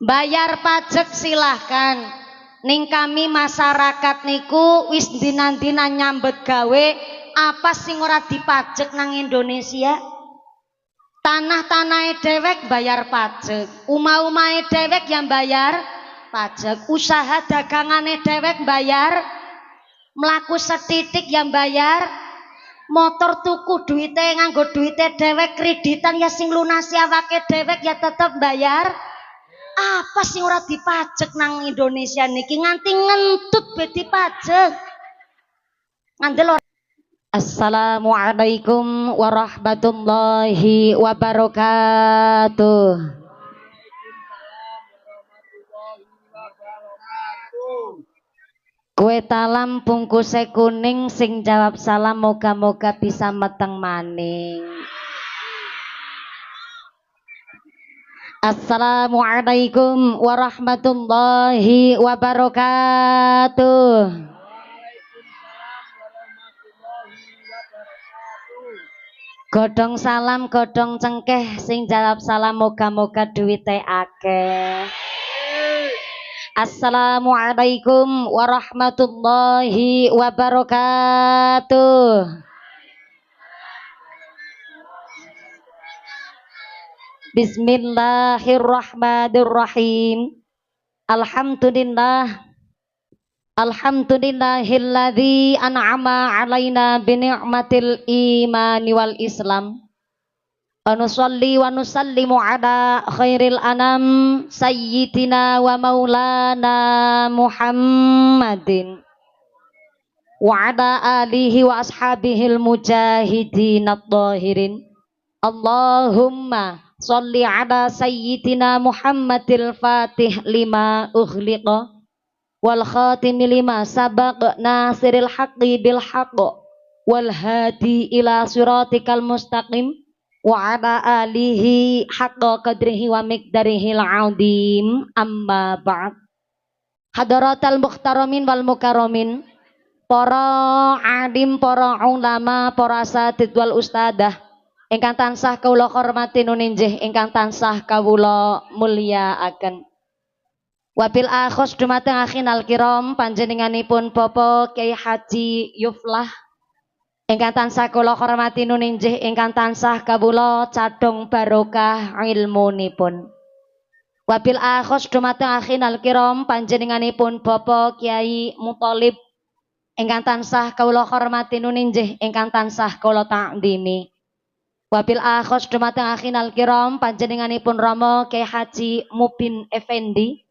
Bayar pajak silahkan. Ning kami masyarakat niku wis dina-dina nyambet gawe, apa sing ora dipajak nang Indonesia? Tanah-tanahe dewek bayar pajak, umah-umahe dewek yang bayar pajak, usaha dagangane dewek bayar, melaku setitik yang bayar, motor tuku duite nganggo duite dewek, kreditan ya sing lunasi awake dewek ya tetep bayar. Apa sing ora dipajak nang Indonesia niki nganti ngentut be dipajak. Ngandel ora. Assalamualaikum warahmatullahi wabarakatuh. Kue talam bungkuse kuning sing jawab salam moga-moga bisa meteng maning. Assalamualaikum warahmatullahi wabarakatuh. Godhong salam godhong cengkeh sing jawab salam moga-moga duwite akeh. Assalamualaikum warahmatullahi wabarakatuh. Bismillahirrahmanirrahim. Alhamdulillah. Alhamdulillahilladzi an'ama 'alaina bi ni'matil imani wal islam. Wa nusalli wa nusallimu ala khairil anam sayyidina wa maulana Muhammadin wa ala alihi wa ashabihil mujahidin at-tahirin. Allahumma sholli ala sayyidina Muhammadil fatih lima ughliqa wal khatimi lima sabaq nasiril haqqi bil haqq wal hadi ila siratikal mustaqim wa ala alihi haqqa qadrihi wa miqdarihi al-azim. Amma ba'd. Hadaratal muhtaramin wal mukarramin, para alim, para ulama, para asatidz wal ustadah ingkang tansah kawula hormati nuninjih, ingkang tansah kawula mulyakaken. Wabil akhos dumateng akhinal kiram panjenenganipun Bapak Kyai Haji Yuflah ingkang tansah kula hormati nuninjih, ingkang tansah kawula cadhong barokah ilmunipun. Wabil akhos dumateng akhinal kiram panjenenganipun Bapak Kyai Muthalib ingkang tansah kawula hormati nuninjih, ingkang tansah kula ta'dhimi. Wabil akhos dumateng akhinal kiram panjenenganipun Rama Kyai Haji Mubin Effendi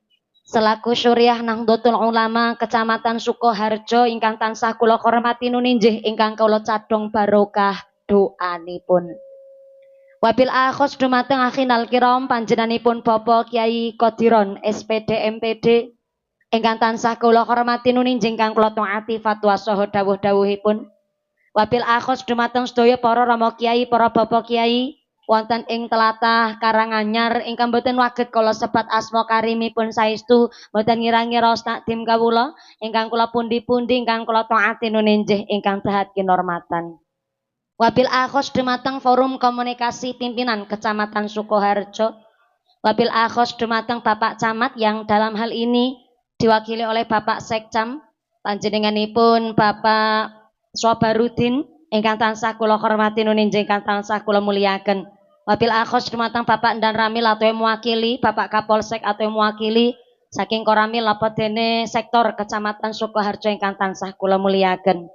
selaku Syuriah Nahdlatul Ulama Kecamatan Sukoharjo ingkang tansah kula hormati nuninjih, ingkang kula cadhong barokah doanipun. Wabil akhos dumateng akhinal kiram panjenenganipun Bapak Kyai Qodiron SPD MPD ingkang tansah kula hormati nuninjih, ingkang kula taati fatwa saha dawuh-dawuhipun. Wabil akhos dumateng sedaya para rama kiai, para bapak kiai wonten ing tlatah Karanganyar ingkang boten waget kala sebat asma karimipun saestu, boten ngira-ngira takdim kawula ingkang kula pundi-pundi ingkang kula taati nuninjih, ingkang dahat kinurmatan. Wabil akhos dumateng forum komunikasi pimpinan Kecamatan Sukoharjo. Wabil akhos dumateng Bapak Camat yang dalam hal ini diwakili oleh Bapak Sekcam, panjenenganipun Bapak Sobarudin ingkang tansah kula hormati nuninjih, ingkang tansah kula mulyakaken. Wabil akhos dumateng Bapak Endan Ramil atau mewakili Bapak Kapolsek atau mewakili saking Koramil apa dene sektor Kecamatan Sukoharjo ingkang tansah kula mulyakaken.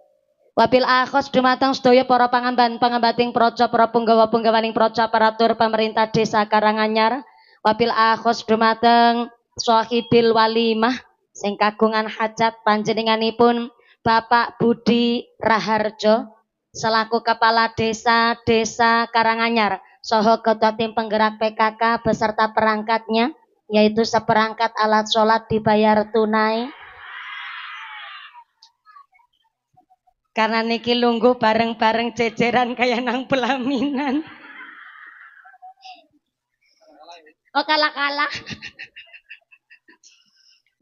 Wabil akhos dumateng sedaya para pangamban-pangambating praja, para punggawa-punggawaning praja, aparatur pemerintah Desa Karanganyar. Wabil akhos dumateng sahibil walimah sing kagungan hajat panjenenganipun Bapak Budi Raharjo selaku Kepala Desa Karanganyar saha Ketua Tim Penggerak PKK beserta perangkatnya, yaitu seperangkat alat sholat dibayar tunai. Karena niki lungguh bareng-bareng ceceran kayak nang pelaminan. Oh kalah-kalah.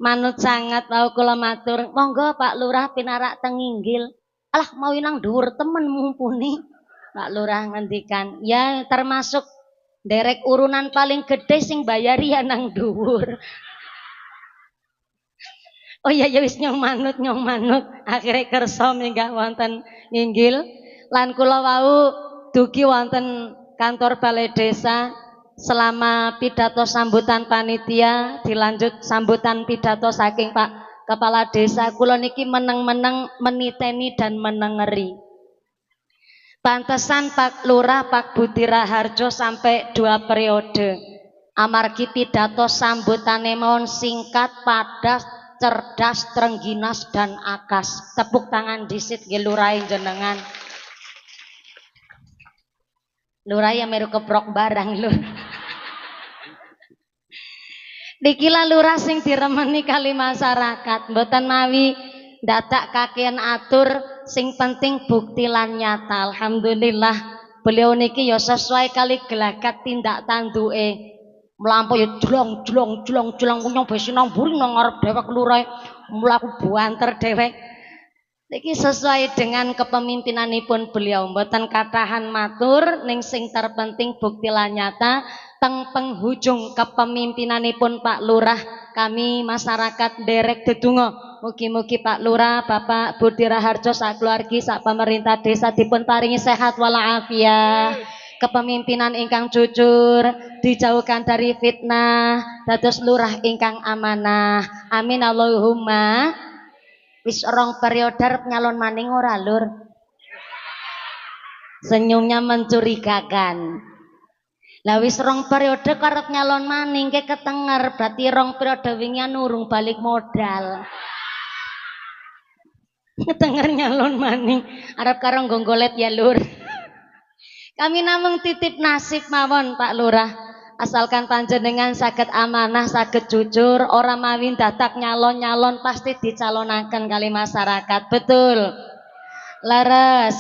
Manut sangat mau kula matur, monggo Pak Lurah pinarak teng inggil. Alah mau nang dhuwur temen mumpuni. Pak Lurah ngendikan, ya termasuk Derek urunan paling gede sing bayari ya nang dhuwur. Oh iya ya wis nyong manut akhirnya kersa minggah wonten nginggil lan kula wau dugi wonten kantor balai desa selama pidato sambutan panitia dilanjut sambutan pidato saking Pak Kepala Desa kula niki meneng-meneng meniteni dan menengeri. Pantesan Pak Lurah Pak Budi Raharjo sampai 2 periode. Amargi pidato sambutane mawon singkat, padat, cerdas, trengginas dan akas. Tepuk tangan disit nggih Lurah jenengan. Lurah ya meru keprok barang lur. Dikila lurah sing diremeni kali masyarakat, mboten mawi dadak kakean atur, sing penting bukti lan nyata. Alhamdulillah beliau niki ya sesuai kali gelagat tindak tanduke. Mlampah ya jlong nyong besi nang mburi nang ngarep dhewek lurah mlaku buanter dhewek. Niki sesuai dengan kepemimpinanipun beliau mboten katahan matur ning sing terpenting bukti lan nyata teng penghujung kepemimpinanipun Pak Lurah kami masyarakat derek dedonga mugi-mugi Pak Lurah Bapak Budi Raharjo sak keluargi sak pemerintah desa dipun paringi sehat walafiat kepemimpinan ingkang jujur dijauhkan dari fitnah dados lurah ingkang amanah amin Allahumma. Wis rong periode nyalon maning ora lur. Senyumnya mencurigakan. Lah wis rong periode karep nyalon maning ke ketenger berarti rong periode wingi nurung balik modal. Ketenger nyalon maning arep karo nggolet ya lur. Kami namung titip nasib mawon Pak Lurah. Asalkan panjenengan saged amanah, saged jujur, ora mawin dadak nyalon-nyalon pasti dicalonaken kali masyarakat. Betul. Laras.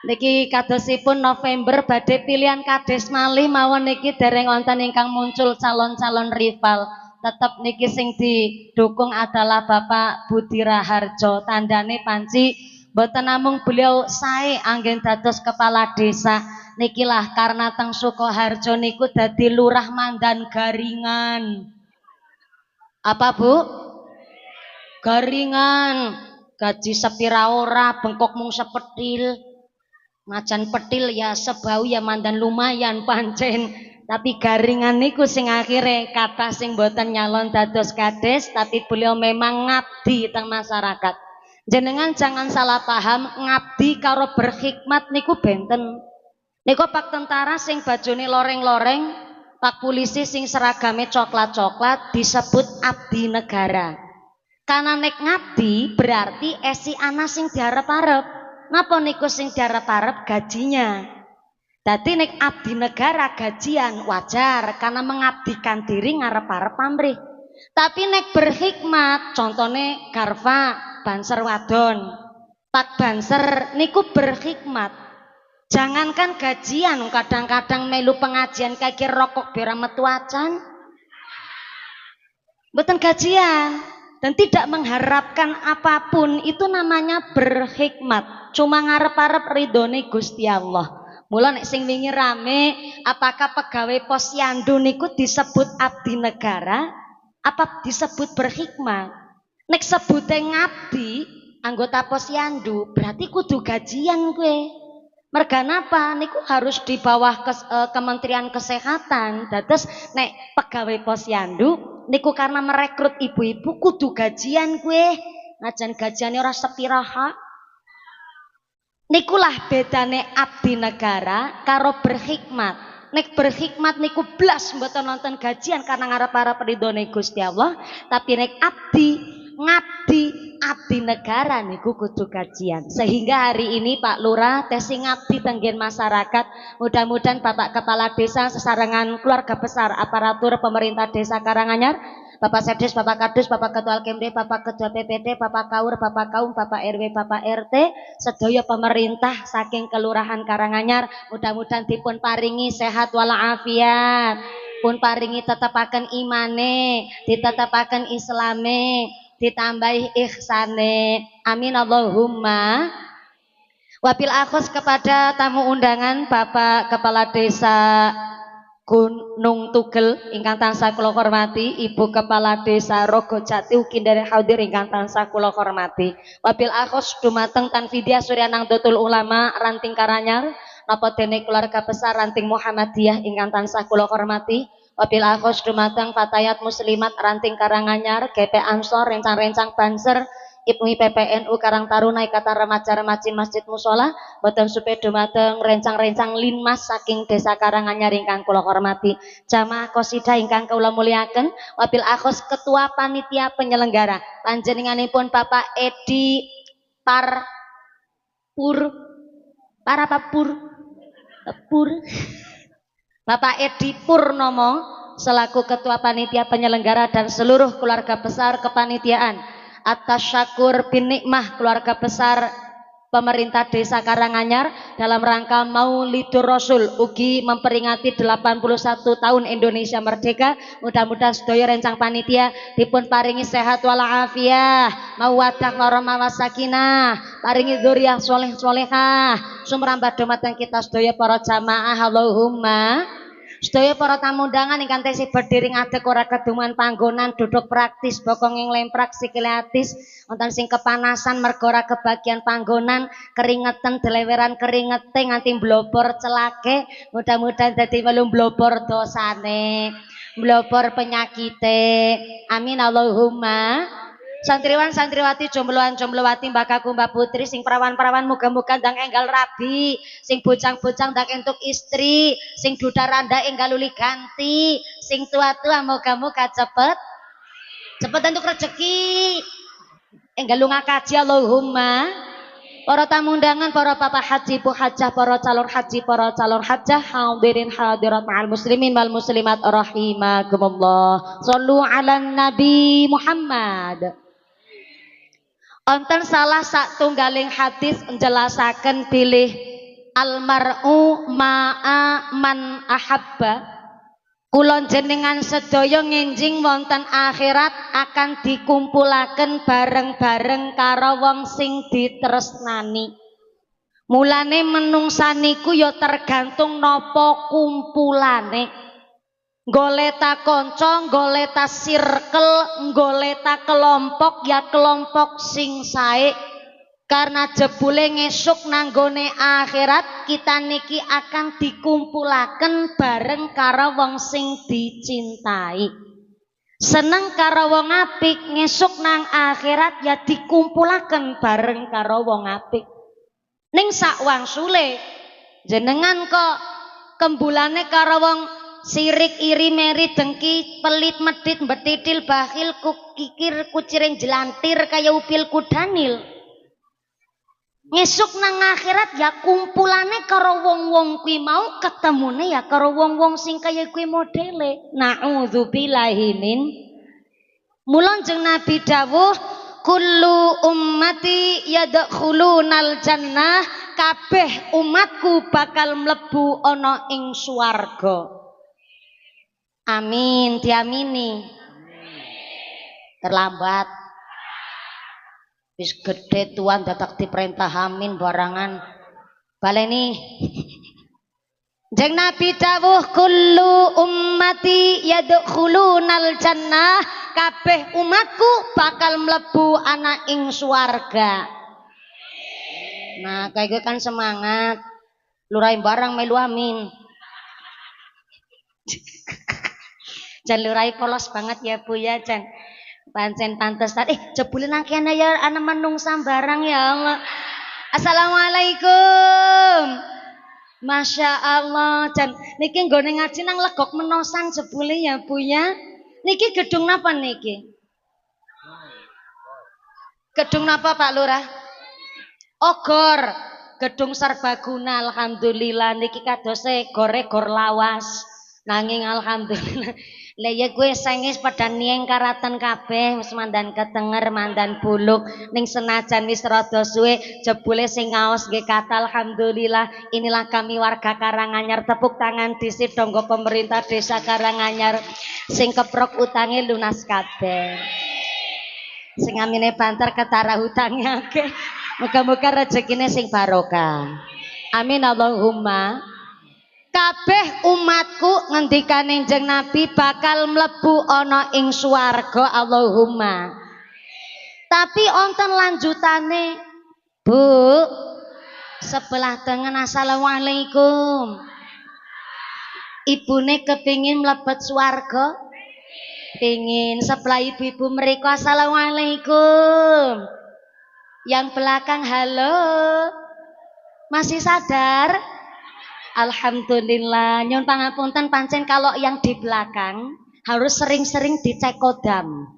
Niki kadosipun November badhe pilihan kades malih mawon niki dereng wonten ingkang muncul calon-calon rival. Tetap niki sing didukung adalah Bapak Budi Raharjo. Tandane panci boten namung beliau sae anggen dados kepala desa. Nikilah karena teng Sukoharjo niku dadi lurah mandan Garingan. Apa Bu? Garingan. Gaji sepira ora, bengkok mung sepetil. Macan petil ya sebau ya mandan lumayan pancen. Tapi Garingan niku sing akhirnya kata sing boten nyalon dados kades, tapi beliau memang ngabdi teng masyarakat. Jenengan jangan salah paham, ngabdi karo berhikmat niku benten. Niku Pak tentara sing bajone loreng-loreng, Pak polisi sing seragame coklat-coklat disebut abdi negara. Karena nek ngabdi berarti esi ana sing diarep-arep. Napa niku sing diarep-arep gajinya. Dadi nek abdi negara gajian wajar karena mengabdikan diri ngarep-arep pamrih. Tapi nek berhikmat, contohnya Garfa Banser wadon. Pak Banser niku berhikmat. Jangankan gajian, kadang-kadang melu pengajian kaki rokok biar metu acan. Mboten gajian dan tidak mengharapkan apapun itu namanya berhikmat. Cuma ngarep-arep ridhone Gusti Allah. Mula nek sing wingi rame, apakah pegawai posyandu niku disebut abdi negara? Apa disebut berhikmat? Nek sebute ngabdi anggota posyandu berarti kudu gajian gue. Merga napa niku harus di bawah Kementerian Kesehatan. Dados nek pegawai posyandu niku karena merekrut ibu-ibu kudu gajian gue. Ngajan gajiannya ora sepiraha. Nikulah bedane abdi negara karo berhikmat. Nek berhikmat niku blas mboten nonton gajian karena ngarep-arep ridhone Gusti Allah, tapi nek ngabdi abdi negara niku kudu gajian. Sehingga hari ini Pak Lurah tesi ngabdi tenggen masyarakat. Mudah-mudahan Bapak Kepala Desa sesarengan keluarga besar aparatur pemerintah Desa Karanganyar, Bapak Sedes, Bapak Kadus, Bapak Ketua Alkemde, Bapak Ketua PPD, Bapak Kaur, Bapak Kaum, Bapak RW, Bapak RT, sedaya pemerintah saking Kelurahan Karanganyar, mudah-mudahan dipun paringi sehat walafiat, pun paringi tetepaken imane, ditetepaken islame, ditambahi ihsane. Amin Allahumma. Wabil akhos kepada tamu undangan Bapak Kepala Desa Gunung Tugel ingkang tansah kula hormati, Ibu Kepala Desa Rogojati ugi nderek hadir ingkang tansah kula hormati. Wabil akhos dumateng Tanfidia Suryanang Dotul Ulama Ranting Karanyar napa dene keluarga besar Ranting Muhammadiyah ingkang tansah kula hormati. Wabil akhos dumateng Fatayat Muslimat Ranting Karanganyar, GP Ansor rencang-rencang Banser, IPMI PPNU Karang Taruna Ikatan Remaja-Remaji Masjid Musola, boten supe dumateng rencang-rencang Linmas saking Desa Karanganyar ingkang kula hormati. Jamaah qasidah ingkang kula muliaken, wabil akhos Ketua Panitia Penyelenggara panjenenganipun Bapak Edi Parpur Parapapur Pur Bapak Edi Purnomo selaku Ketua Panitia Penyelenggara dan seluruh keluarga besar kepanitiaan atas syakur bin nikmah keluarga besar pemerintah Desa Karanganyar dalam rangka Maulidur Rasul ugi memperingati 81 tahun Indonesia Merdeka. Mudah-mudahan sedaya rencang panitia dipun paringi sehat walafiat, mawaddah warahmah wasakinah, paringi dzurriyyah sholeh sholehah, sumrambah dumateng kita sedaya para jamaah. Allahumma. Sedaya para tamu undangan ingkang tesih berdiri ngadeg ora kedungan panggonan duduk praktis bokong ing lemprak sikile atis wonten sing kepanasan merga ora kebagian panggonan keringetan deleweran keringete nganti mblobor celake mudah-mudahan dadi welu mblobor dosane mblobor penyakite amin Allahumma. Santriwan santriwati jombloan jomblowati mbak kakung mbak putri sing perawan-perawan muga-muga ndang enggal rabi, sing bujang-bujang ndang entuk istri, sing duda randa enggal uli ganti, sing tua-tua muga-muga cepet entuk rezeki enggal lunga kaji Allahumma. Para tamu undangan, para bapak haji bu hajah, para calon haji, para calon hajah, hadirin hadirat ma'al muslimin wal muslimat rahimakumullah. Shallu ala nabi Muhammad. Onten salah satunggaling hadis menjelasaken pilih almar'u ma'a man ahabba. Kulon jenengan sedaya ngenjing wonten akhirat akan dikumpulaken bareng-bareng karo wong sing ditresnani. Mulane menungsaniku ya tergantung nopo kumpulane. Goleta konco, goleta circle, goleta kelompok ya kelompok sing sae. Karena jebule ngesuk nanggone akhirat kita niki akan dikumpulaken bareng karo wong sing dicintai. Seneng karo wong apik ngesuk nang akhirat ya dikumpulaken bareng karo wong apik. Ning sakwangsule jenengan kok kembulane karo wong sirik iri meri dengki pelit medit mbetitil bakhil kikir kuciring jelantir kaya upil kudanil ngesuk nang akhirat ya kumpulane karo wong-wong kuwi mau ketemune ya karo wong-wong sing kaya kuwi modele. Na'udzubillahi min. Mula jeneng Nabi dawuh kullu ummati yadkhulunal jannah, kabeh umatku bakal mlebu ana ing swarga. Amin, diamini. Terlambat. Wis gede tuan dadak diperintah amin barangan. Baleni. Jeng Nabi dawuh kullu ummati yadkhulunal jannah, kabeh umatku bakal mlebu ana ing swarga. Nah, kayak gue kan semangat. Lurai barang melu amin. Jan lurai polos banget ya Bu ya Jan. Pancen pantes jebule nang kene ya ana menungsa barang ya Allah. Assalamualaikum. Masya Allah Jan niki nggone ngaji nang legok menosan jebule ya Bu ya. Niki gedung napa niki? Gedung napa Pak Lurah? Ogor. Gedung serbaguna alhamdulillah niki kadose gor lawas. Nanging alhamdulillah lah ya gue sengis pada nieng karatan kabeh wis mandan ketenger mandan buluk ning senajan wis rada suwe jebule sing ngaos nggih kata alhamdulillah. Inilah kami warga Karanganyar, tepuk tangan disit donggo pemerintah Desa Karanganyar sing keprok utange lunas kabeh, sing amine banter ketara hutange akeh, muga-muga rezekine sing barokah amin Allahumma. kabeh umatku ngendikane Kanjeng Nabi bakal mlebu ana ing swarga Allahumma. Tapi onten lanjutane, Bu. Sebelah tengen assalamualaikum. Ibune kepingin mlebet swarga? Pingin. Sebelah ibu-ibu mereka assalamualaikum. Yang belakang halo. Masih sadar? Alhamdulillah. Nyun pangapunten pancen kalau yang di belakang harus sering-sering dicek kodam.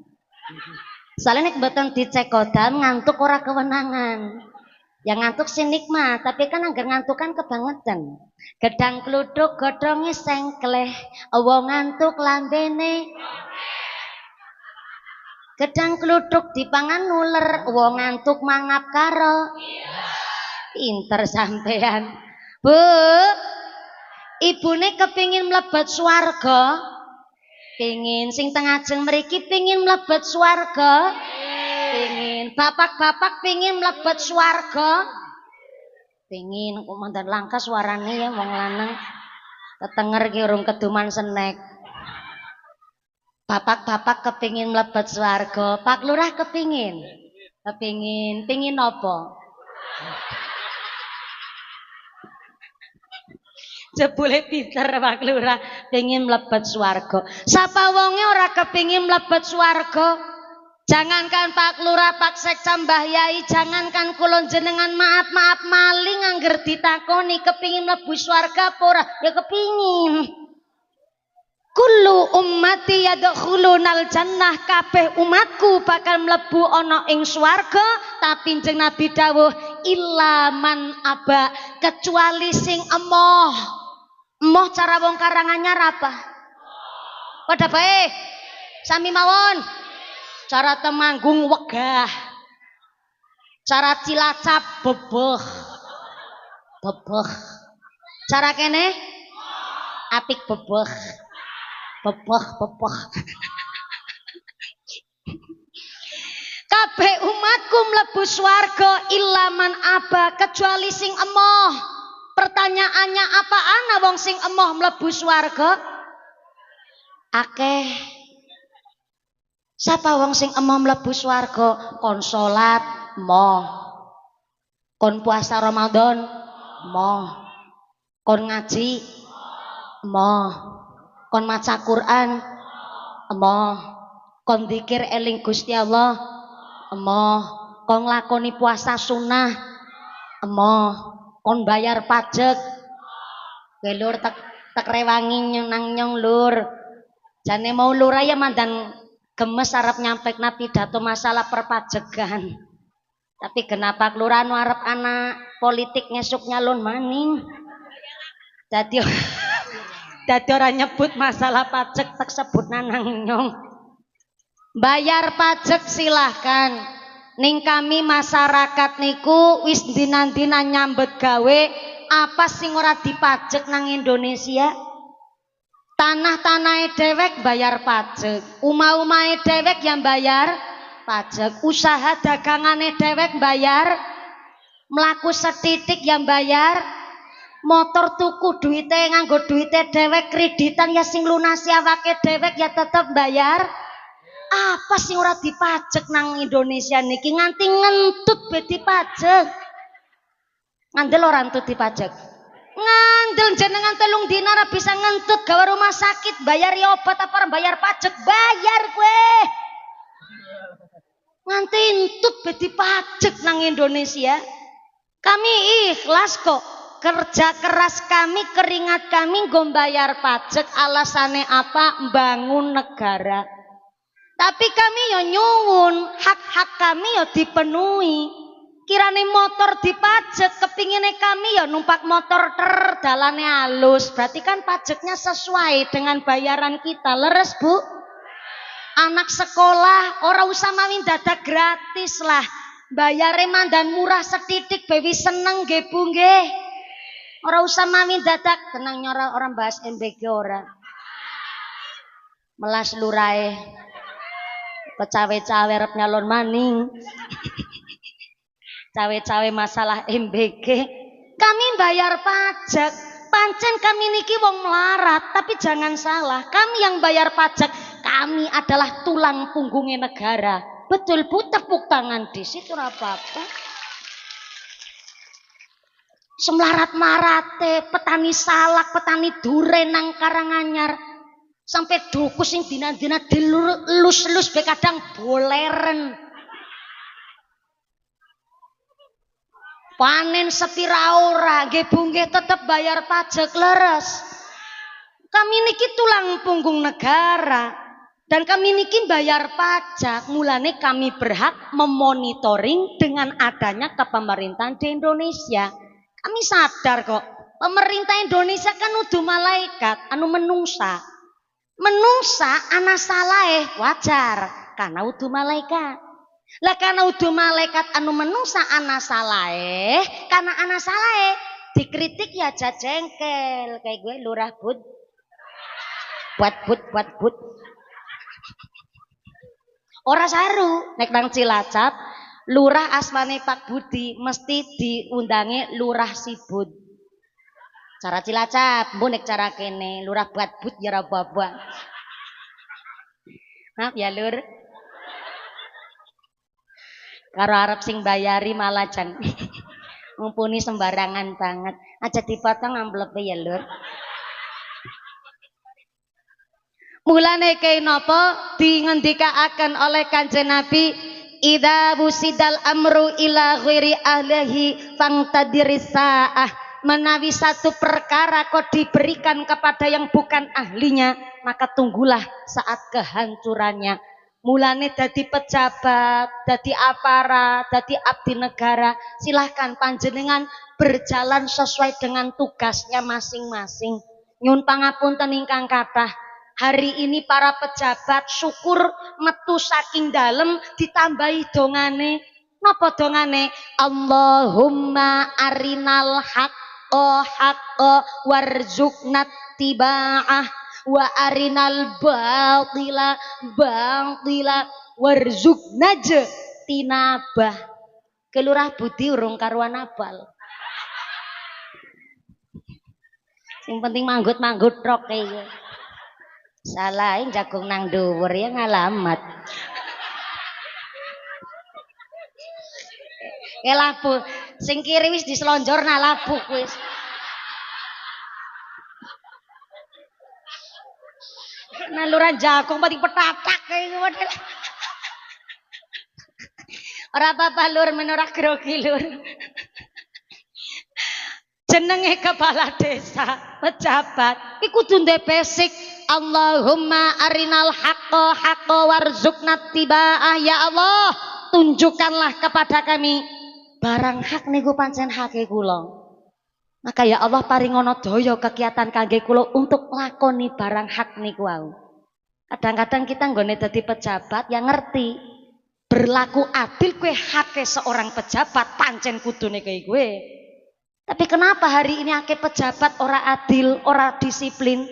Soalnya nek mboten dicek kodam ngantuk ora kewenangan. Yang ngantuk sih nikmat, tapi kan anggar ngantuk kan kebangetan. Gedang kluduk godhonge sengkleh, wong ngantuk lambene. Gedang kluduk dipangan nuler, wong ngantuk mangap karo. Pinter sampean. Bu, ibune kepingin mlebet swarga? Pingin. Sing teng ajeng mriki pingin mlebet swarga? Pingin. Bapak-bapak pingin mlebet swarga? Pingin. Kok mandan langka suarane ya wong lanang. Tetenger ki urung keduman senek. Bapak-bapak kepingin mlebet swarga, Pak Lurah kepingin. Kepingin. Pingin apa? Jebule pinter Pak Lurah pengin mlebet swarga. Sapa wonge ora kepingin mlebet swarga? Jangankan Pak Lurah, Pak Sekda, Mbah Yai, jangankan kula jenengan maaf maling angger ditakoni kepingin mlebu swarga apa ora? Ya kepingin. Kullu ummati yadkhulunal jannah, kabeh umatku bakal mlebu ana ing swarga, tapi Kanjeng Nabi dawuh illa man aba, kecuali sing emoh. Emoh cara wong Karanganyar apa? Pada baik. Sami mawon. Cara Temanggung wegah. Cara Cilacap bebeh. Bebeh. Cara kene apik bebeh. Bebeh. Kabeh umatku mlebu swarga illa man aba, kecuali sing emoh. Pertanyaannya apa ana wong sing emoh mlebu swarga? Akeh. Sapa wong sing emoh mlebu swarga? Kon salat moh. Kon puasa Ramadan moh. Kon ngaji moh. Kon maca Quran moh. Kon zikir eling Gusti Allah emoh. Kon nglakoni puasa sunnah emoh. Kon bayar pajak. Kowe lur tek rewangi nang nyong lur. Jane mau lur ya mandan gemes arep nyampekna pidato masalah perpajakan. Tapi kenapa kelurahan arep anak politik ngesuk nyalon maning. Dadi ora nyebut masalah pajak tak sebut nang nyong. Bayar pajak silahkan. Ning kami masyarakat niku wis dina-dina nyambet gawe apa sing ora dipajek nang Indonesia. Tanah-tanahe dewek bayar pajak, umah-umahe dewek yang bayar pajak, usaha dagangane dewek bayar, mlaku setitik yang bayar, motor tuku duite nganggo duite dewek, kreditan ya sing lunasi awake dewek ya tetep bayar. Apa sing ora dipajek nang Indonesia niki nganti ngentut be dipajek. Ngandel ora entut dipajek. Ngandel jenengan 3 dina ora bisa ngentut gawe rumah sakit, bayar obat apa bayar pajak, bayar kowe. Nganti entut be dipajek nang Indonesia. Kami ikhlas kok. Kerja keras kami, keringat kami nggo bayar pajak, alasane apa? Bangun negara. Tapi kami ya nyuwun hak-hak kami ya dipenuhi. Kirane motor dipajak, kepingine kami ya numpak motor dalane halus. Berarti kan pajaknya sesuai dengan bayaran kita. Leres Bu? Anak sekolah ora usah mawin dadak gratis lah. Bayare mandan murah setitik bewi seneng nggih Bu nggih. Ora usah mawin dadak, tenang nyora orang bahas MBG ora. Melas lurae. Cawe-cawe rep nyalon maning. Cawe-cawe masalah MBG. Kami bayar pajak. Pancen kami niki wong melarat, tapi jangan salah, kami yang bayar pajak, kami adalah tulang punggungnya negara. Betul Bu, tepuk tangan di situ apa-apa. Semlarat-marate, petani salak, petani duren nang Karanganyar, sampai duku sing dina-dina dilus-lus be kadang boleren. Panen sepira ora, nggih Bu nggih tetep bayar pajak leres. Kami niki tulang punggung negara dan kami niki bayar pajak, mulane kami berhak memonitoring dengan adanya kepemerintahan di Indonesia. Kami sadar kok, pemerintah Indonesia kan udah malaikat, anu menungsa. Menungsa ana salah wajar karena udah malaikat. Lah karena udah malaikat anu menungsa ana salah karena ana salah dikritik ya aja jengkel kayak gue lurah buat but ora saru nek nang Cilacap lurah asmane Pak Budi mesti diundangi lurah Sibut. Cara Cilacap mbok nek cara kene lurah buat ya ora babak. Maaf ya lur. Karo arep sing bayari malah jan mumpuni sembarangan banget. Aja dipotong amplepe ya lur. Mulane kaya napa dingendikaaken oleh Kanjeng Nabi, idza busidal amru ila ghairi ahlihi fangtadiris saah. Menawi satu perkara kok diberikan kepada yang bukan ahlinya, maka tunggulah saat kehancurannya. Mulane dadi pejabat, dadi aparat, dadi abdi negara, silahkan panjenengan berjalan sesuai dengan tugasnya masing-masing. Nyun pangapunten ingkang kathah. Hari ini para pejabat syukur metu saking dalem ditambahi dongane. Napa dongane? Allahumma arinal haqqo warzuqnat tiba'ah wa arinal batila warzuqna tinabah. Kelurah Budi urung karuan abal. Sing penting manggut-manggut tok iki. Salah jagung nang dhuwur ya ngalamat. Labu sing kiri wis diselonjorna labu wis. Naluran jagung pati petatak kayak model. Ora apa-apa lur menora grogi lur. Jenenge kepala desa, pejabat, iku kudu ndek basic. Allahumma arinal haqqo warzuqnat tiba'ah. Ya Allah, tunjukkanlah kepada kami barang hak niku pancen hake kula. Maka ya Allah paringono daya kegiatan kangge kula untuk lakoni barang hak niku wau. Kadang-kadang kita nggone dadi pejabat yang ngerti berlaku adil kue hake seorang pejabat pancen kudune kaya gue. Tapi kenapa hari ini ake pejabat ora adil, ora disiplin?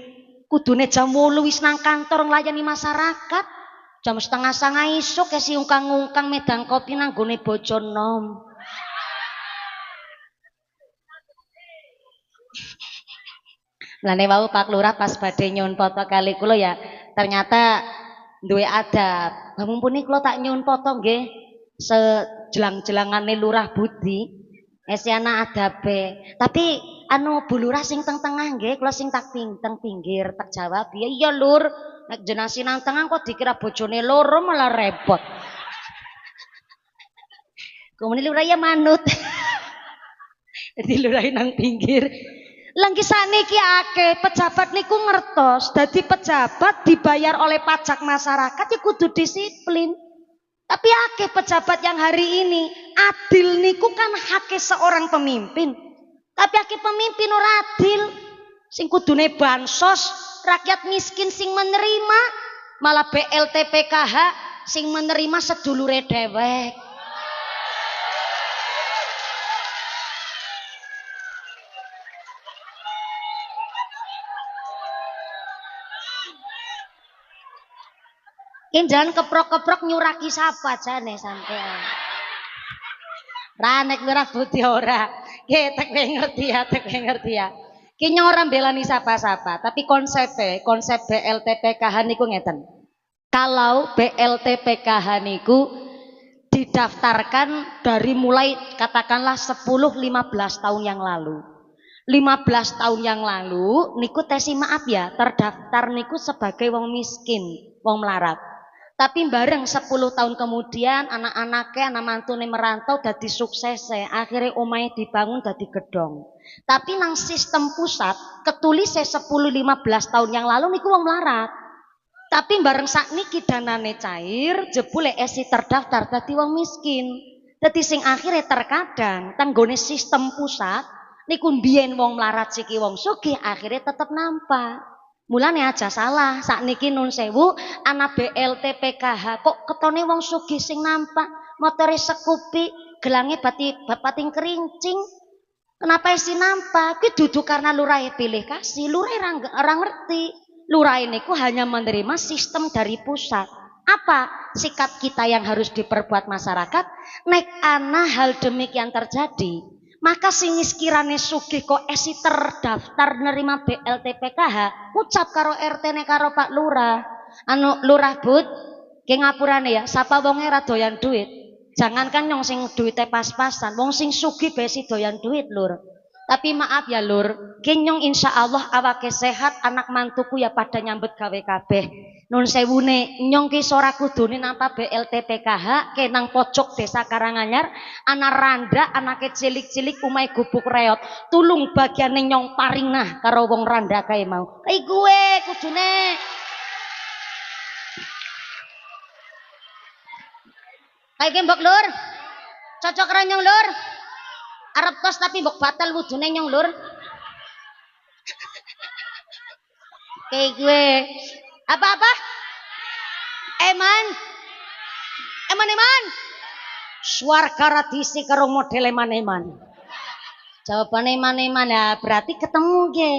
Kudune jam 8 wis nang kantor nglayani masyarakat. Jam 8:30 isuk kesi ungkang-ungkang medang kopi nang gone bojo nom. Lane wau Pak Lurah pas badhe nyuwun foto kali kula ya ternyata duwe adab. Mumpuni kula tak nyuwun foto nggih sejelang-jelangane Lurah Budi. Esiana adabe. Tapi anu Bu Lurah sing teng tengah nggih, kula sing tak teng pinggir tak jawab. Iya Lur, nek jenasi nang tengah kok dikira bojone loro malah repot. Kemudian Lurah ya manut. Jadi Lurah nang pinggir. Langki saniki akeh pejabat niku ngertos dadi pejabat dibayar oleh pajak masyarakat ya kudu disiplin. Tapi akeh pejabat yang hari ini adil niku kan hake seorang pemimpin. Tapi akeh pemimpin ora adil. Sing kudune bansos rakyat miskin sing menerima malah BLT PKH sing menerima sedulure dhewek. Jangan keprok-keprok nyuraki sapa jane sampean. Ra nek Lurah Budi ora. Nggih tek ngerti ya, tek ngerti ya. Ki ora belani sapa-sapa, tapi konsep BLTPKH niku ngeten. Kalau BLTPKH niku didaftarkan dari mulai katakanlah 10-15 tahun yang lalu. 15 tahun yang lalu niku tesi maaf ya, terdaftar niku sebagai wong miskin, wong melarat. Tapi bareng 10 tahun kemudian anak-anaknya, anak mantune merantau dadi sukses, akhirnya omahe dibangun dadi gedong. Tapi nang sistem pusat ketulis 10-15 tahun yang lalu niku wong melarat. Tapi bareng sakniki danane cair, jebule esi terdaftar dadi wong miskin. Dadi sing akhirnya terkadang tanggone sistem pusat niku mbiyen wong melarat siki wong sugih akhirnya tetep nampak. Mulane aja salah, sakniki nun sewu ana BLT PKH kok ketone wong sugih sing nampak, motore sekupi, gelange bapating kerincing. Kenapa isi nampak? Kuwi dudu karena lurah pilih kasih, lurah ora ngerti. Lurah niku hanya menerima sistem dari pusat. Apa sikap kita yang harus diperbuat masyarakat? Nek ana hal demikian terjadi, maka sing sekirane sugih kok esi terdaftar nerima BLT PKH, ucap karo RT ne karo Pak Lurah. Anu Lurah Bud, ki ngapurane ya, sapa wonge ra doyan duit. Jangankan nyong sing duite pas-pasan, wong sing sugih besi doyan duit, Lur. Tapi maaf ya Lur, kenyong insya Allah awake sehat, anak mantuku ya pada nyambut gawe kabeh. Nun sewune nyong ki ora kudune nampa BLT PKH ke nang pojok desa Karanganyar, anak randa, anake cilik-cilik umai gubuk reot. Tulung bagiane nyong paringah karo wong randa kae mau. Gue kudune. Kayak mbok Lur. Cocok ra nyong Lur. Arab tos tapi mbok batal wudune nyong Lur. Kayak gue. Apa-apa? Eman. Swarga radisi karo model eman. Jawabannya eman ya berarti ketemu ge.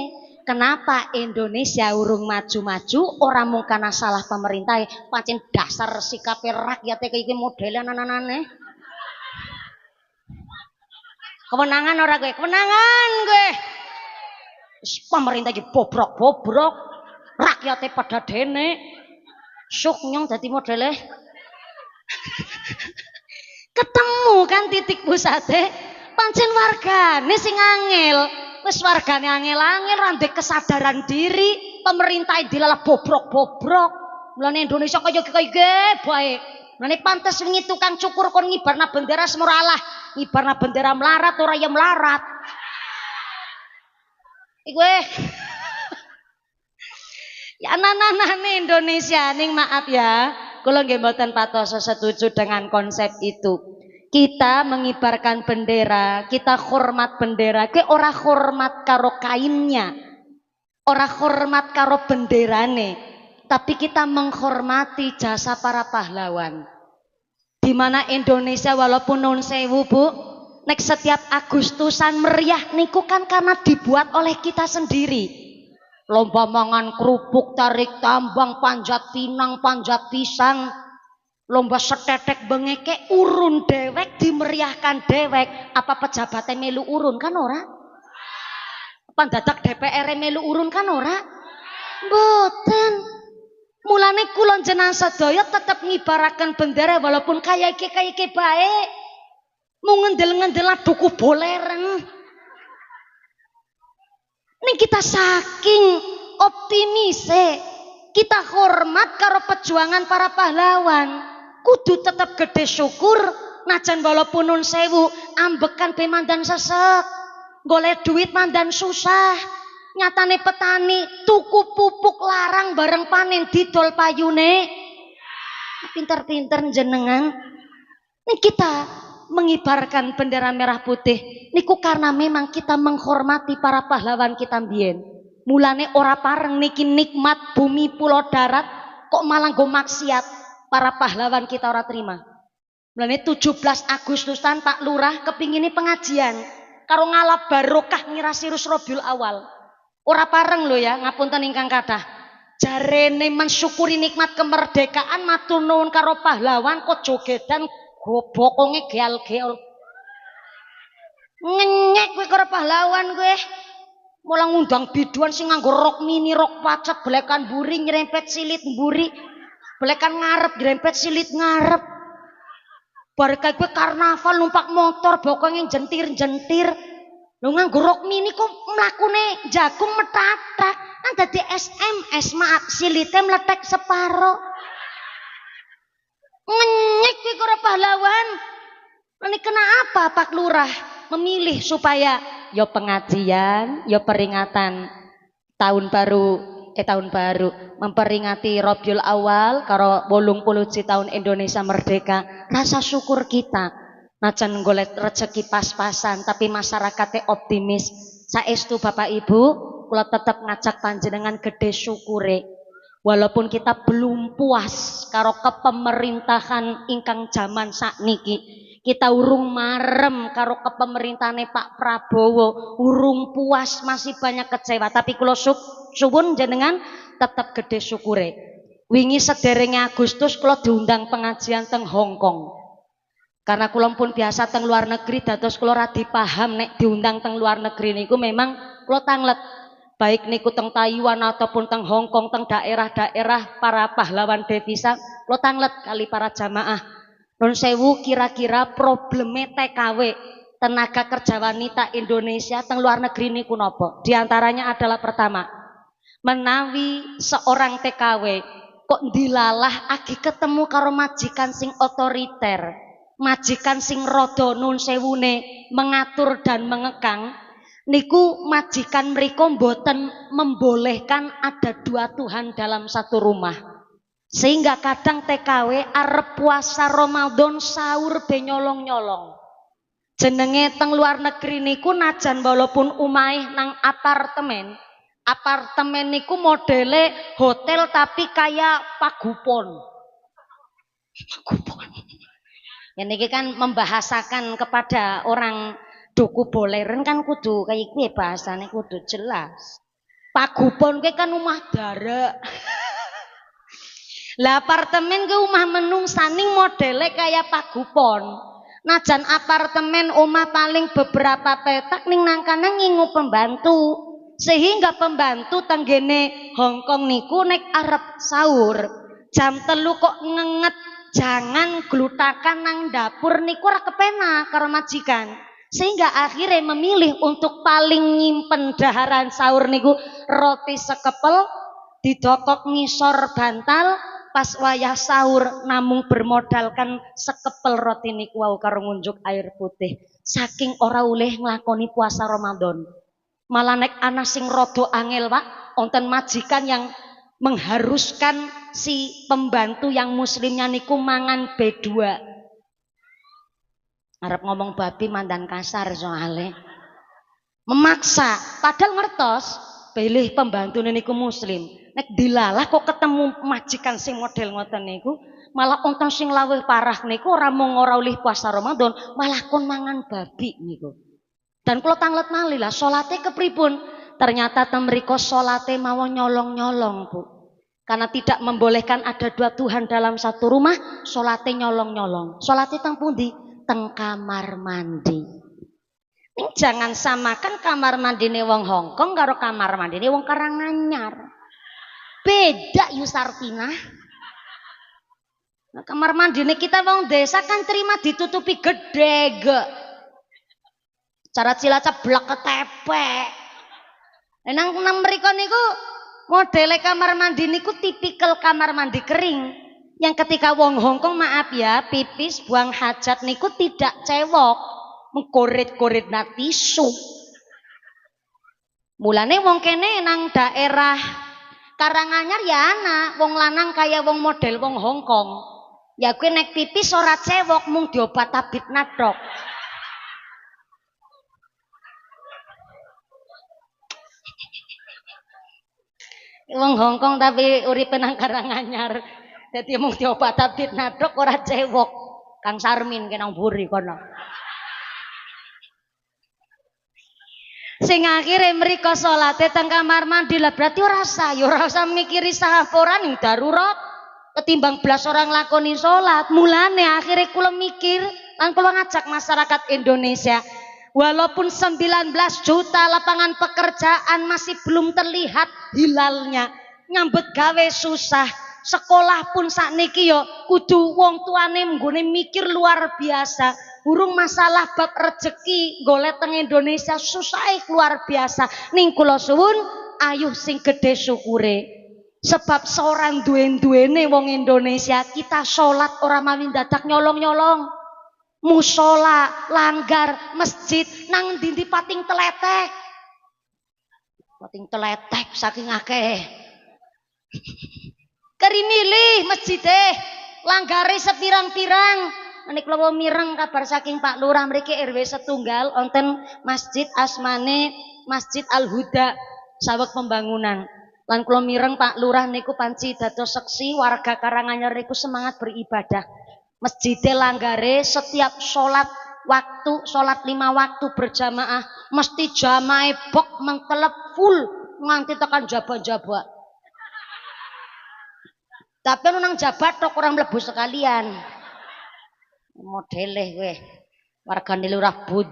Kenapa Indonesia urung maju-maju? Orang mung karena salah pemerintah, pancen dasar sikape rakyate kayak model anak-anakane. Kemenangan ora gue, kemenangan gue. Pemerintah iki bobrok, rakyatnya pada dene. Syuk nyong dadi modele. Ketemu kan titik pusate, pancen wargane sing angel. Wis wargane angel-angel ra ndek kesadaran diri, pemerintah dilalah bobrok. Mulane Indonesia kaya bae. Mulane pantes wingi tukang cukur kon ngibarna bendera semuralah, ngibarna bendera melarat ora ya melarat. Iku ya anak-anakne Indonesia ning maaf ya, kula nggih mboten patoso setuju dengan konsep itu. Kita mengibarkan bendera, kita hormat bendera, ke ora hormat karo kainnya, ora hormat karo benderane, tapi kita menghormati jasa para pahlawan. Di mana Indonesia walaupun non sewu Bu, nek setiap Agustusan meriah niku kan karena dibuat oleh kita sendiri. Lomba mangan kerupuk, tarik tambang, panjat pinang, panjat pisang, lomba setetek bengeke, urun dewek, dimeriahkan dewek. Apa pejabatnya melu urun kan ora? Pandadak DPR melu urun kan ora? Mboten. Mulane kula jenengan sedaya tetep ngibaraken bendera walaupun kaya iki baik. Mau ngendel-ngendel duku boleren. Nih kita saking optimise, kita hormat karo perjuangan para pahlawan, kudu tetap gede syukur najan walaupun nun sewu ambekan pemandan sesek, golek duit mandan susah, nyatane petani tuku pupuk larang bareng panen didol payune. Pinter-pinter jenengan nih kita mengibarkan bendera merah putih niku karena memang kita menghormati para pahlawan kita mbiyen. Mulane ora pareng niki nikmat bumi pulau darat kok malah go maksiat, para pahlawan kita ora terima. Mulane 17 Agustusan Pak Lurah kepingini pengajian karo ngalap barokah ngirasirus Robiul Awal. Ora pareng lho ya, ngapunten ingkang kathah. Jarene mensyukuri nikmat kemerdekaan matur nuwun karo pahlawan kok jogedan bokonge geal-geol. Ngenyek kowe karo pahlawan kowe. Mulang ngundang biduan sing nganggo rok mini, rok pacet, belekan buri nyerempet silit mburi, belekan ngarep nyerempet silit ngarep. Bar kae karnaval numpak motor bokonge jentir-jentir. Lho nganggo rok mini kok mlakune jagung metatak. Kan dadi SMS mak silite meletek separo. Ngenyek kuwi ora pahlawan. Ini kenapa Pak Lurah memilih supaya ya pengajian, ya peringatan tahun baru memperingati Rabiul Awal karo 80 tahun Indonesia merdeka. Rasa syukur kita najan golek rezeki pas-pasan tapi masyarakatnya optimis. Saestu Bapak Ibu kula tetap ngajak panjenengan gede syukure. Walaupun kita belum puas karo kepemerintahan ingkang zaman sakniki, kita urung marem karo kepemerintahane Pak Prabowo, urung puas, masih banyak kecewa. Tapi kula suwun jenengan tetap gede syukure. Wingi sederenge Agustus kula diundang pengajian teng Hong Kong. Karena kula pun biasa teng luar negeri, dados kula ra dipaham nek diundang teng luar negeri niku memang kula tanglet. Baik niku teng Taiwan ataupun teng Hong Kong, teng daerah-daerah para pahlawan devisa, kula tanglet kali para jamaah. Nun sewu kira-kira probleme TKW, tenaga kerja wanita Indonesia teng luar negeri niku napa? Di antaranya adalah pertama, menawi seorang TKW kok dilalah agi ketemu karo majikan sing otoriter, majikan sing rada nun sewune mengatur dan mengekang, niku majikan mereka mboten membolehkan ada dua Tuhan dalam satu rumah. Sehingga kadang TKW arep puasa Ramadan sahur be nyolong-nyolong. Jenenge teng luar negeri niku najan walaupun umahe nang apartemen niku modele hotel tapi kayak pagupon. Pagupon. Ya niki kan membahasakan kepada orang duku boleren kan kudu kayak gue bahasane kudu jelas. Pagupon gue kan rumah darek. Lah apartemen ke rumah menungsaning modele kayak pagupon. Najan apartemen omah paling beberapa petak ning nangkana ngingu pembantu. Sehingga pembantu tenggene Hongkong niku nek arep sahur jam 3 kok ngenget jangan glutakan nang dapur niku ora kepenak karo majikan. Sehingga akhirnya memilih untuk paling nyimpen daharan sahur niku roti sekepel didokok ngisor bantal pas wayah sahur namung bermodalkan sekepel roti niku wau karo ngunjuk air putih. Saking ora oleh nglakoni puasa Ramadan. Malah nek ana sing rada angel Pak, wonten majikan yang mengharuskan si pembantu yang muslimnya niku mangan B2. Arep ngomong babi mandan kasar soalnya memaksa padahal ngertos pilih pembantu niku muslim nek dilalah kok ketemu majikan sing model ngoten niku malah wonten sing lawih parah niku ora mung ora oleh puasa Ramadan malah kon mangan babi niku. Dan kula tanglet malih lah salate kepripun ternyata temriko salate mawon nyolong-nyolong Bu. Karena tidak membolehkan ada dua Tuhan dalam satu rumah, salate nyolong-nyolong. Salate teng pundi? Teng kamar mandi. Ini jangan samakan kamar mandine wong Hongkong karo kamar mandine wong Karanganyar. Beda Yusartina. Nah, kamar mandine kita wong desa kan terima ditutupi gedeg. Cara Cilacap blek ketepek. Nang mriko niku modele kamar mandi niku tipikal kamar mandi kering. Yang ketika wong Hongkong maaf ya pipis buang hajat niku tidak cewok mengkorit-korit na tisu. Mulane wong kene nang daerah Karanganyar ya anak wong lanang kaya wong model wong Hongkong. Ya kuwi nek pipis ora cewok mung diobat tabit nadok. Wong Hongkong tapi uripe nang Karanganyar. Dadi mung diobat tabit nadok ora cewok. Kang Sarmin kenang buri kono. Sing akhire mriko salate teng kamar mandi lah berarti ora usah mikiri sahaporan ning darurat ketimbang belas orang lakoni salat. Mulane akhire kula mikir lan kula ngajak masyarakat Indonesia Walaupun 19 juta lapangan pekerjaan masih belum terlihat hilalnya, nyambet gawe susah, sekolah pun sakniki yo kudu wong tuane nggone mikir luar biasa. Burung masalah bab rezeki golek teng Indonesia susah luar biasa. Ning kula suwun ayuh sing gede syukure. Sebab seorang duwe-duwene wong Indonesia, kita sholat ora mawi dadak nyolong-nyolong. Musola, langgar, masjid nang ndi pating teletek. Pating teletek saking akeh. Keri milih masjide, langgare sepirang-pirang. Nek kula mireng kabar saking Pak Lurah mriki RW setunggal wonten Masjid asmane Masjid Al Huda saweg pembangunan. Lan kula mireng Pak Lurah niku panci dados seksi warga Karanganyar niku semangat beribadah. Masjidnya langgare setiap sholat waktu, sholat 5 waktu berjamaah mesti jamaah bok mentelep full nganti tekan jaba-jaba. Tapi nang jabat tok orang mlebu sekalian. Modele kowe wargane Lurah Bud.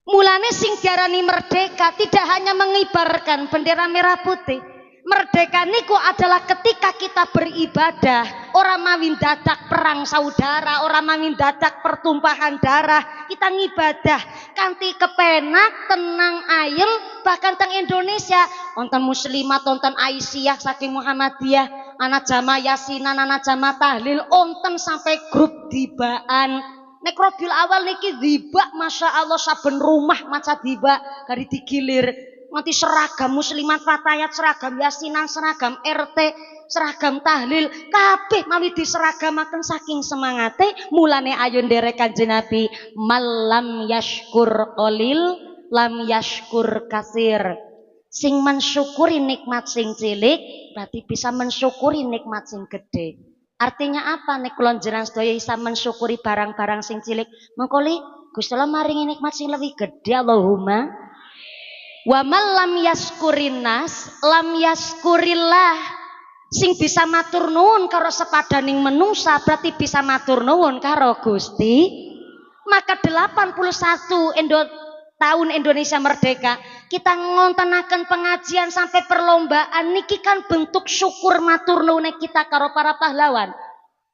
Mulane sing diarani merdeka tidak hanya mengibarkan bendera merah putih. Merdeka niku adalah ketika kita beribadah, orang mawin dadak perang saudara, orang mawin dadak pertumpahan darah, kita ngibadah kanthi kepenak, tenang, ayem. Bahkan teng Indonesia wonten muslimat, wonten Aisyah saking Muhammadiyah, anak jamaah yasinan, anak jamaah tahlil, wonten sampai grup dibaan. Nek Rabiul Awal niki dibak masya Allah saben rumah maca dibak kari digilir. Nanti seragam muslimat fatayat, seragam yasinan, seragam RT, seragam tahlil, kabeh mawi diseragamaken saking semangate. Mulane ayo nderek Kanjeng Nabi, malam yashkur qalil lam yashkur kasir. Sing mensyukuri nikmat sing cilik berarti bisa mensyukuri nikmat sing gede. Artinya apa nek kula njenengan sedaya bisa mensyukuri barang-barang sing cilik, mengko li Gusti Allah maringi nikmat sing lebih gede. Allahumma wa man lam yaskurin nas lam yaskurillah. Sing bisa matur nuwun karo sepadaning menungsa berarti bisa matur nuwun karo Gusti. Maka 81 tahun Indonesia merdeka kita ngontenaken pengajian sampai perlombaan niki kan bentuk syukur matur nuwun kita karo para pahlawan.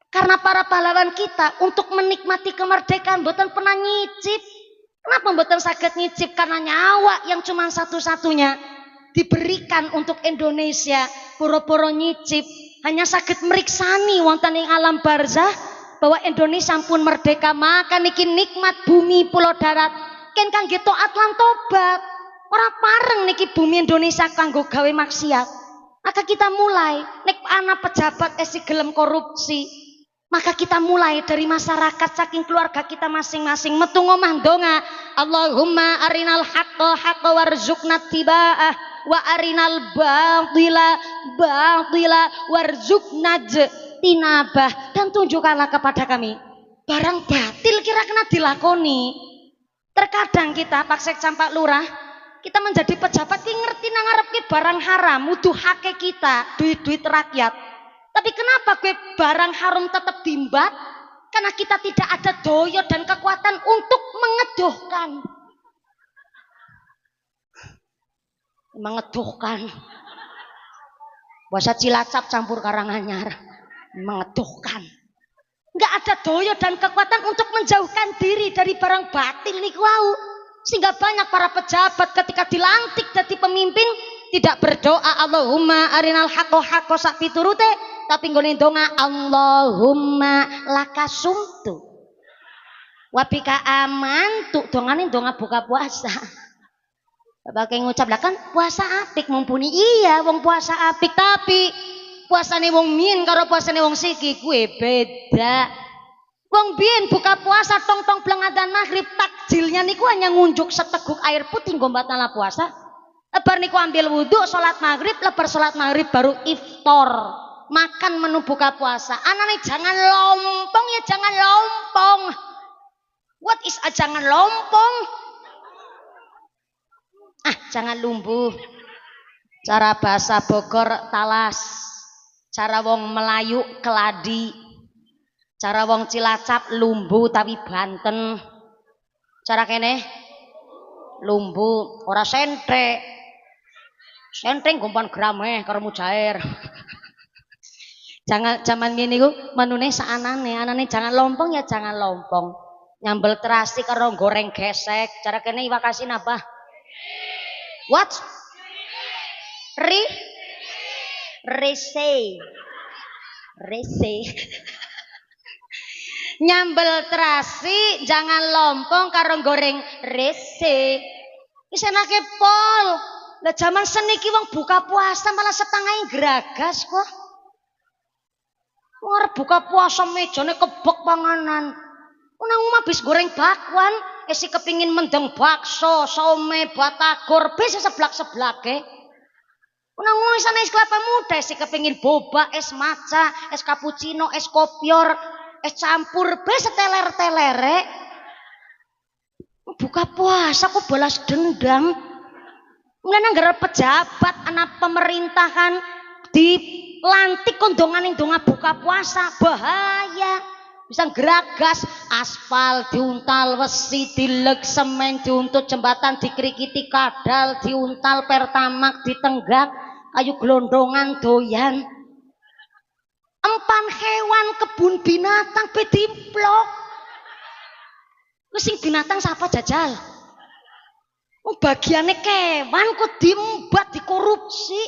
Karena para pahlawan kita untuk menikmati kemerdekaan mboten pernah nyicip. Kenapa mboten saged nyicip? Karena nyawa yang cuma satu-satunya diberikan untuk Indonesia. Poro-poro nyicip hanya saged meriksani wonten ing alam barzah bahwa Indonesia pun merdeka, maka niki nikmat bumi pulau darat ken kangge taat lan tobat. Ora pareng niki bumi Indonesia kanggo gawe maksiat. Maka kita mulai nek ana pejabat esi gelem korupsi, maka kita mulai dari masyarakat saking keluarga kita masing-masing metu ngomah donga, Allahumma arinal haqqa haqqa warzuqna tiba'ah wa arinal batila batila warzuqna tinabah, dan tunjukkanlah kepada kami barang batil kira kena dilakoni. Terkadang kita Pak Sekcam Pak Lurah kita menjadi pejabat ki ngerti nang ngarep ki barang haram nuduhake kita duit-duit rakyat. Tapi kenapa gue barang haram tetap dimbat? Karena kita tidak ada doyo dan kekuatan untuk mengeduhkan. Mengeduhkan. Bahasa Cilacap campur Karanganyar. Mengeduhkan. Enggak ada doyo dan kekuatan untuk menjauhkan diri dari barang batil niku wau. Sehingga banyak para pejabat ketika dilantik jadi pemimpin tidak berdoa Allahumma arinal haqqo haqqo sak piturute, tapi nggone donga Allahumma lakasumtu wabika amantu. Dongane donga buka puasa. Bapak ngucap lah kan puasa apik mumpuni, iya wong puasa apik, tapi puasane wong min karo puasane wong siki kuwe beda. Wong biyen buka puasa tong-tong blengatan maghrib takjilnya niku hanya ngunjuk seteguk air putih nggo batal puasa. Lebar niku ambil wudhu, sholat maghrib, lebar sholat maghrib baru iftar, makan menu buka puasa. Anane jangan lompong ya, jangan lompong. What is a jangan lompong? Jangan lumbuh. Cara bahasa Bogor talas, cara wong Melayu keladi, Cara wong Cilacap lumbu tapi Banten. Cara kene lumbu ora sentrek. Sentreng gumpan grame karo mujair. Jangan zaman ngene iku menune anane jangan lompong ya jangan lompong. Nyambel terasi karo goreng gesek. Cara kene iwak asin apa? What? Rese. Nyambel terasi jangan lompong karo goreng rese. Wis enake pol. Lah jaman seniki wong buka puasa malah setengah geragas kok. Wong arep buka puasa mejane kebek panganan. Nang omah habis goreng bakwan, esi kepingin mendeng bakso, some, batagor, bisa seblak-seblake. Nang omah sana es kelapa muda, esi kepingin boba, es maca, es cappuccino, es kopior, es campur, bisa teler-telere. Buka puasa kok balas dendam. Mulane nggak pejabat anak pemerintahan dilantik kondongan yang donga buka puasa bahaya. Bisa geragas aspal diuntal wesi dilek semen diuntut jembatan dikrikiti kadal diuntal pertamak ditenggak kayu gelondongan doyan empan hewan kebun binatang bedimplok sing binatang siapa jajal bagiannya kewan kok diembat dikorupsi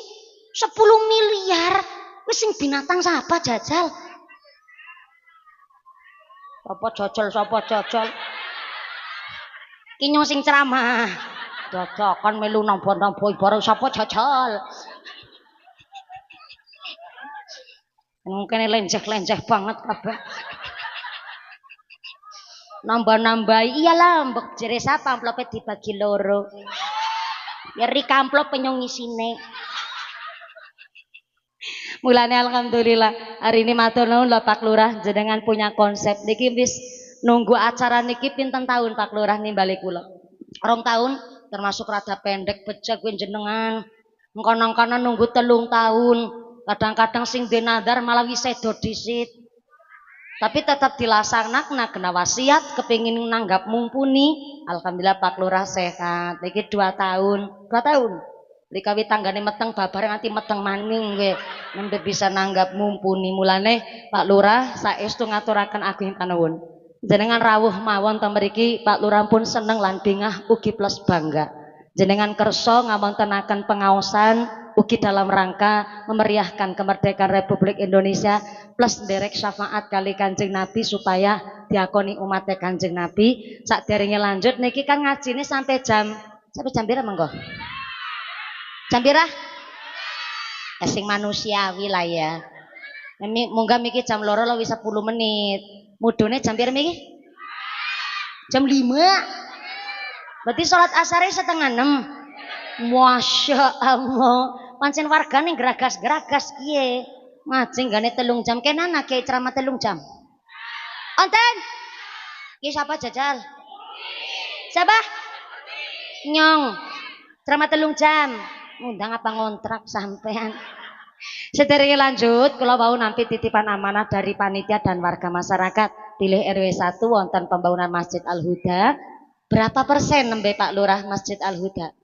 10 miliar sing binatang siapa jajal. Sapa jojol ki nyong sing ceramah dodokan melu nampa-nampa ibarat sapa jojol mungkin lenjeh-lenjeh banget kabeh nambah-nambahi iyalah mbok jere sapa amplope dibagi loro ya rika amplop penyong isine. Mulane alhamdulillah hari ini matur nuwun lho Pak Lurah jenengan punya konsep niki wis nunggu acara niki pinten tahun Pak Lurah nimbali kula 2 tahun termasuk rada pendek becek kuwi jenengan engkon-engkonan nunggu 3 tahun kadang-kadang sing denadar malah wis sedo dhisit tapi tetap dilaksanakan kena wasiat kepingin nanggap mumpuni alhamdulillah Pak Lurah sehat niki 2 tahun dikawi tanggane meteng babar nganti meteng maning kowe nembe bisa nanggap mumpuni mulane Pak Lurah saestu ngaturaken agung panuwun jenengan rawuh mawon teng mriki Pak Lurah pun seneng lan bingah ugi plus bangga jenengan kersa ngawontenaken pengaosan ugi dalam rangka memeriahkan kemerdekaan Republik Indonesia plus nderek syafaat kali Kanjeng Nabi supaya diakoni umat Kanjeng Nabi sakderenge lanjut niki kan ngajine sampai jam pira monggo jam pira? Sing manusiawi lah ya. Munggah miki jam 2 lo wis 10 menit. Mudune jam pira miki? Jam 5. Berarti sholat asare 5:30. Masya Allah. Pancen wargane geragas-geragas kiye. Ngajeng gane 3 jam kenan akeh ceramah 3 jam. Onten. Ki siapa jajal? Siapa? Nyong. Ceramah 3 jam. Ngundang apa ngontrak sampean sederenge lanjut kula wau nampi titipan amanah dari panitia dan warga masyarakat pilih RW 1 wonten pembangunan Masjid Al Huda berapa persen nembe Pak Lurah Masjid Al Huda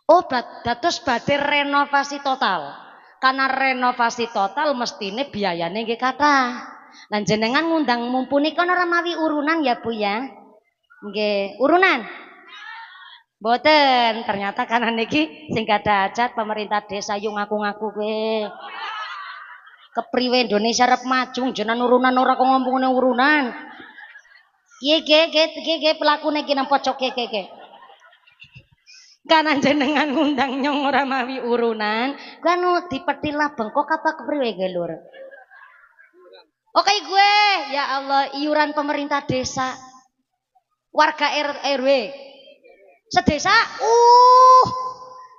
oh dados badhe renovasi total karena renovasi total mestine biayane nggih kathah lan jenengan ngundang mumpuni kono ora mawi urunan ya Bu ya nggih urunan boten ternyata karena niki sing kada hajat pemerintah desa yo ngaku-ngaku kowe kepriwe Indonesia rep maju jenengan urunan ora kok ngompongane urunan kiye pelakune iki nang pojok kiye karena jenengan ngundang nyong ora mawi urunan kan dipetilah bengkok apa kepriwe ge lur oke gue ya Allah iuran pemerintah desa warga RW sedesa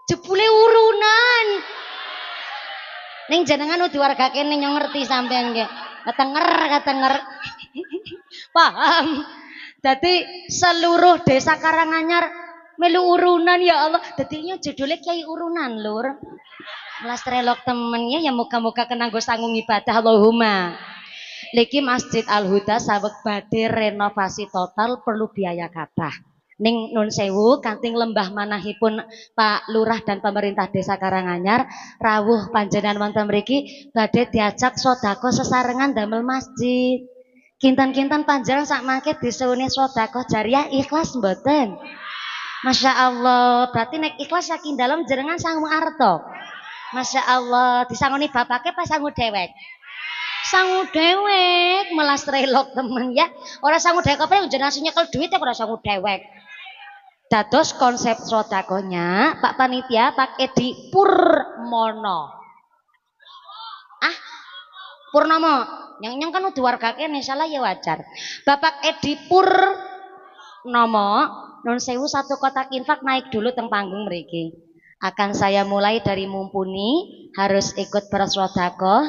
jebule urunan ning jenengan udah warga kene yang ngerti sampean nggih ketenger paham dadi seluruh desa Karanganyar melu urunan ya Allah dadinya judulnya Kiai Urunan lur melas relok temennya ya muka-muka kena nggo sanggung ibadah Allahumma Niki Masjid Al Huda saweg badhe renovasi total perlu biaya kathah. Ning Nun Sewu kanthi lembah manahipun Pak Lurah dan pemerintah Desa Karanganyar rawuh panjenengan wonten mriki badhe diajak sedekah sesarengan damel masjid. Kinten-kinten panjenengan sak mangke disuwuni sedekah jariah ikhlas mboten? Masya Allah, berarti nek ikhlas yakin dalam jenengan sangu arto. Masya Allah, disangoni bapaknya pas sangu dewek. Sangu dewek, melas relok temen ya. Orang sangu dewek apa yang jenengan nyekel duit ya orang sangu dewek. Dados konsep sodakonya Pak Panitia Pak Edi Purmono. Ah, Purnomo, yang kan udah warga kene salah ya wajar. Bapak Edi Purnomo, Nun Sewu satu kotak infak naik dulu teng panggung mriki. Akan saya mulai dari mumpuni harus ikut bersodakoh.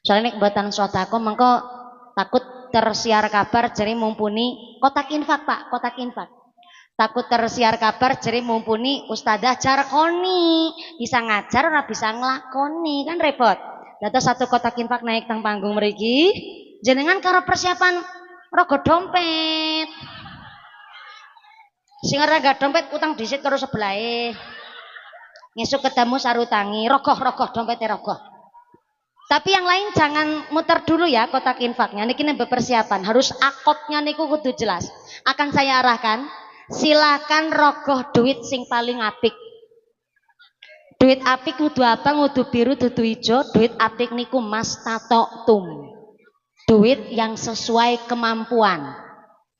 Soalnya nek mboten sodakoh mengko takut tersiar kabar jadi mumpuni kotak infak Pak, kotak infak. Takut tersiar kabar jadi mumpuni Ustadzah Jarkoni bisa ngajar ora bisa nglakoni kan repot. Dados satu kotak infak naik teng panggung mriki jenengan karo persiapan rogo dompet. Sing ora gak dompet utang disit karo sebelahe. Ngesuk ketemu sarutangi rogoh-rogoh dompetnya rogoh. Tapi yang lain jangan muter dulu ya kotak infaknya. Niki nembe persiapan harus akotnya niku kudu jelas. Akan saya arahkan. Silakan rogoh duit sing paling apik. Duit apik kudu apa? Kudu biru, kudu hijau. Duit apik niku mas tato tum. Duit yang sesuai kemampuan.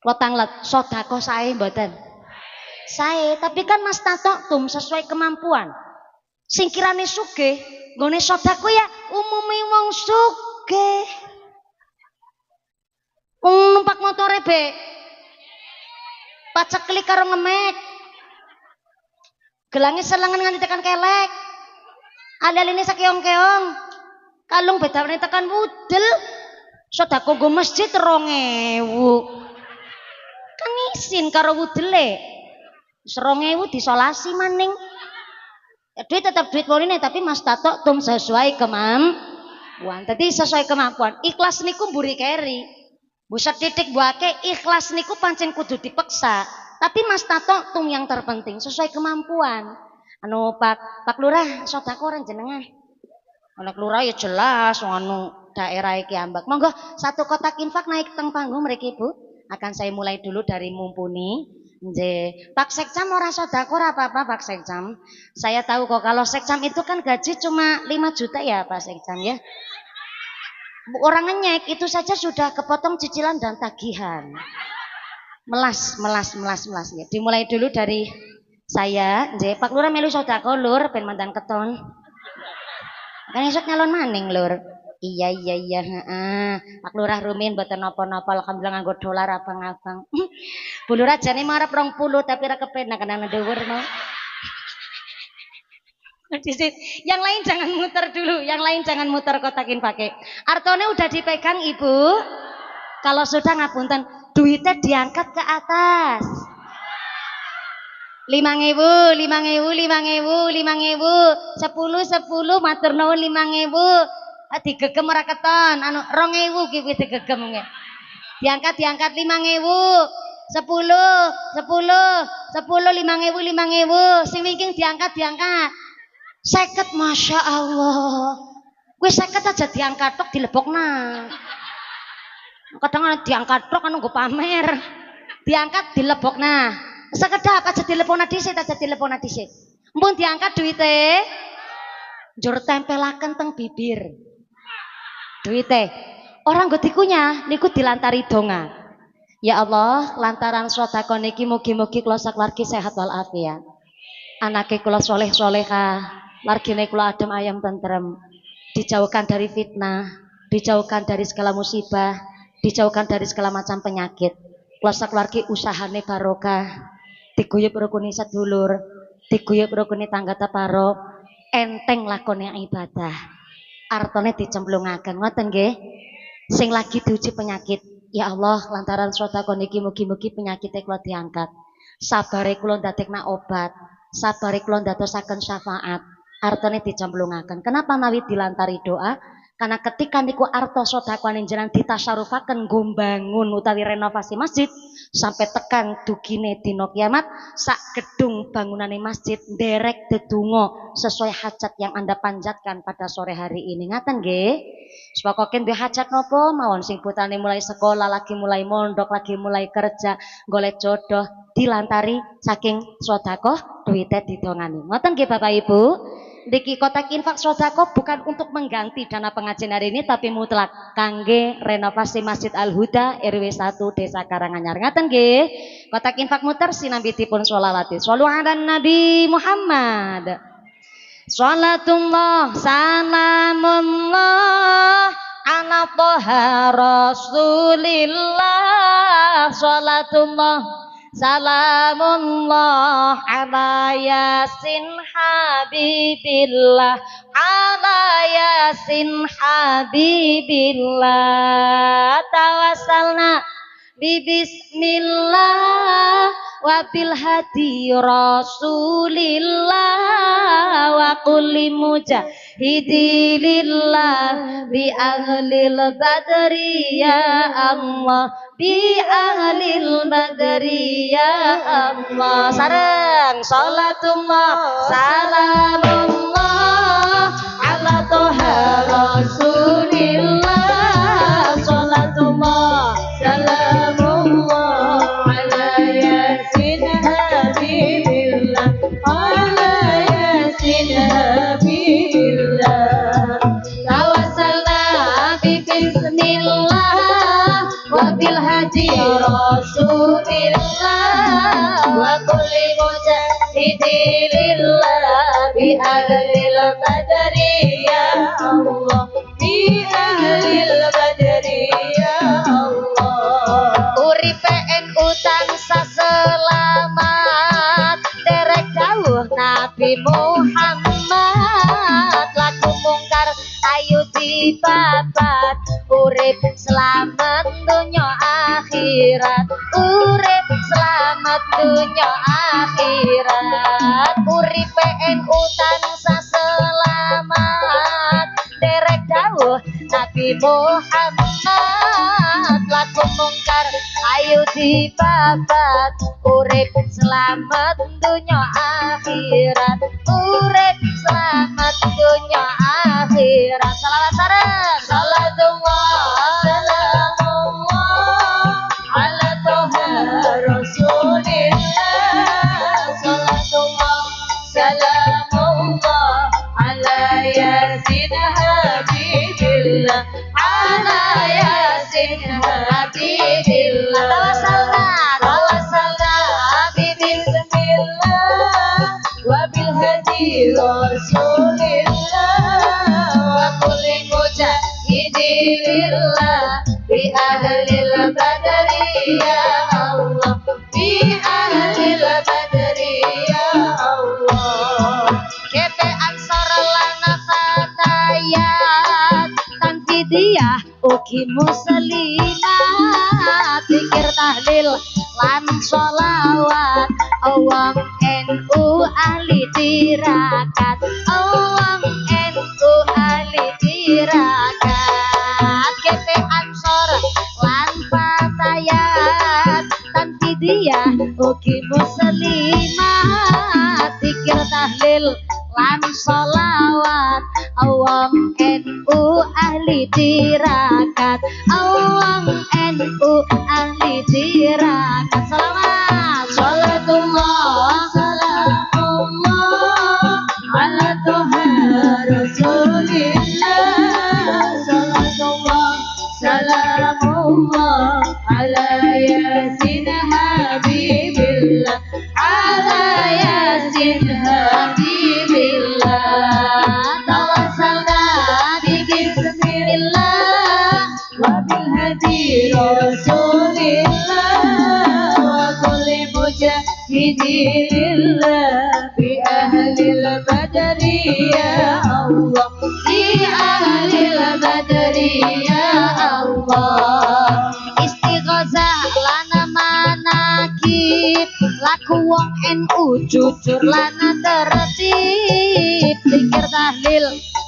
Lotang sodako saya mboten. Saya, tapi kan mas tato tum sesuai kemampuan. Singkirane sugih, nggone sodako ya umumnya wong sugih. Numpak motore be. Paceklik karo ngemek. Gelangnya selengan nganti tekan kelek. Alih-alih sakeong-keong. Kalung bedane tekan wudel. Sedekah nggo masjid 2000. Kan isin karo wudele. 2000 disolasi maning. Ya, duit tetap duit poline tapi mas tato tum sesuai kemampuan. Tadi sesuai kemampuan. Ikhlas niku mburi keri. Buset titik buake ikhlas niku pancen kudu dipeksa. Tapi mas tato tum yang terpenting sesuai kemampuan. Anu Pak Lurah sedekah orang jenengan. Anak Lurah ya jelas anu daerah iki ambak. Monggo satu kotak infak naik teng panggung mriki Bu. Akan saya mulai dulu dari mumpuni. Nggih. Pak Sekcam ora sedekah ora apa-apa Pak Sekcam. Saya tahu kok kalau Sekcam itu kan gaji cuma 5 juta ya Pak Sekcam ya. Orang ngenyek itu saja sudah kepotong cicilan dan tagihan. Melas ya. Dimulai dulu dari saya, nggih. Pak Lurah melu sedekah Lur ben mandan keton. Kan esuk nyalon maning Lur. Iya, heeh. Pak Lurah rumin mboten napa-napa alhamdulillah nganggo dolar abang-abang. Bu Lurah jane marep 20 tapi ra kepenak kenana dhuwur no. Yang lain jangan muter dulu, yang lain jangan muter kotakin pakai. Artone udah dipegang Ibu. Kalau sudah ngapunten, duitnya diangkat ke atas. 5.000, 10, 10, matur nuwun 5.000. Digegem ora keton, anu 2.000 ki wis digegem nggih. Diangkat 5.000. 10, 10, 5.000. Sing wingking diangkat. 50, masya Allah. Gue 50 aja diangkat tok dilebokna. Kadang diangkat tok kan nggo pamer. Diangkat dilebokna. Sekedap aja dilebokna dhisik, Mpun diangkat duite. Njur tempelaken teng bibir. Duite. Orang nggo dikunyah niku dilantari donga. Ya Allah, lantaran sedekah niki mugi-mugi kula sakeluarga sehat walafiat. Anake kula soleh-solehah. Margine kula adem ayam tentrem, dijauhkan dari fitnah, dijauhkan dari segala musibah, dijauhkan dari segala macam penyakit. Kula sakeluarga usahane barokah, diguyub rukune sedulur, diguyub rukune tangga teparo, enteng lakone ibadah. Artone dicemplungaken ngoten nggih. Sing lagi diuji penyakit, ya Allah lantaran sedekah niki mugi-mugi penyakite kula diangkat. Sabare kula ndadekna obat, sabare kula ndadosaken syafaat. Artone dicemplungaken. Kenapa nawi dilantari doa? Karena ketika niku arto sedekah jenengan ditasyarufaken nggo bangun utawi renovasi masjid sampai tekan dugine dina kiamat sak gedung bangunane masjid derek dedonga sesuai hajat yang Anda panjatkan pada sore hari ini. Ngaten nggih? Pokoke duwe hajat napa mawon sing putrane mulai sekolah, lagi mulai mondok, lagi mulai kerja, golek jodoh dilantari saking sedekah duwite didongani. Ngoten nggih Bapak Ibu? Diki kotak infak sodako bukan untuk mengganti dana pengajian hari ini tapi mutlak kangge renovasi Masjid Al Huda RW 1 Desa Karanganyar. Ngaten nggih. Kotak infak muter sinambitipun sholawati. Shollu ala Nabi Muhammad. Sholatullah salamullah ala toha rasulillah. Sholatullah salamullah ala yasin habibillah ala yasin habibillah tawassalna bismillah wa bil hadi rasulillah wa kulli mujahidillah bi ahlil badri ya Allah bi ahlil badri ya Allah. Sareng salatullah salamullah ala toha rasulillah. Salatullah salamullah ala yasin habibillah ala yasin habibillah tawassalna bi bismillah wabil haji rasulillah wa kulli mujahidillah bi ahlil badri ya Allah bi ahlil badri ya Allah. Uripe NU tansah selamat derek dawuh Nabi Muhammad laku mungkar ayu dibabat urip selamat dunya akhirat urip selamat dunya akhirat uripe NU tansah selamat derek dawuh Nabi Muhammad laku mungkar ayu dibabat urip selamat dunya akhirat urip selamat dunya akhirat. Salawat sareng salatullah salamullah ala toha rasulillah. Salatullah salamullah ala yasin habibillah ala yasin habibillah tawassalna bi bismillah wa bil hadi rasulillah wa kulli mujahidillah bi ahlil badri ya Allah bi ahlil badri ya Allah. Kepe ansor lana fatayat tanfidiyah ugi muslimat zikir tahlil lan sholawat awang NU ahli tirakat awang NU ahli tirakat kepe ansor lan fatayat tanfidiyah ugi muslimat zikir tahlil lan sholawat awang NU ahli tirakat awang NU ahli tirakat. Salawat salatullah salamullah ala toha rasulillah. Salatullah salamullah ala yasin habibillah ala yasin habibillah tawassalna bi bismillah wa bil hadi rasulillah wa kulli mujahidillah bi ahlil badri ya Allah bi ahlil badri ya Allah. Istighosah lana manakib laku wong NU jujur lana tertib zikir tahlil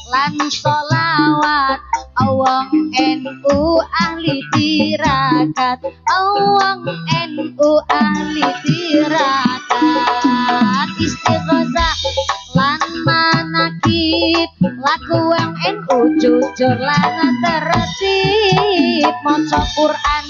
lan sholawat awang NU ahli tirakat, awang NU ahli tirakat, istighosah lan manakib laku wong NU jujur lan tertib, maca Quran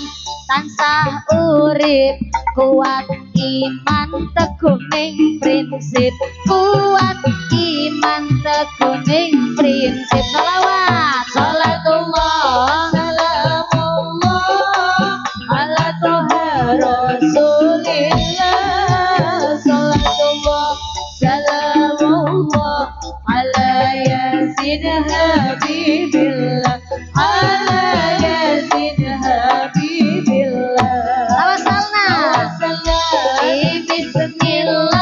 tansah urip, kuat iman teguh ning prinsip, kuat iman teguh ning prinsip. Shalawat salatullah salamullah ala toha rasulillah, salatullah salamullah ala yasin habibillah, ala yasin habibillah. Tawasalna bismillah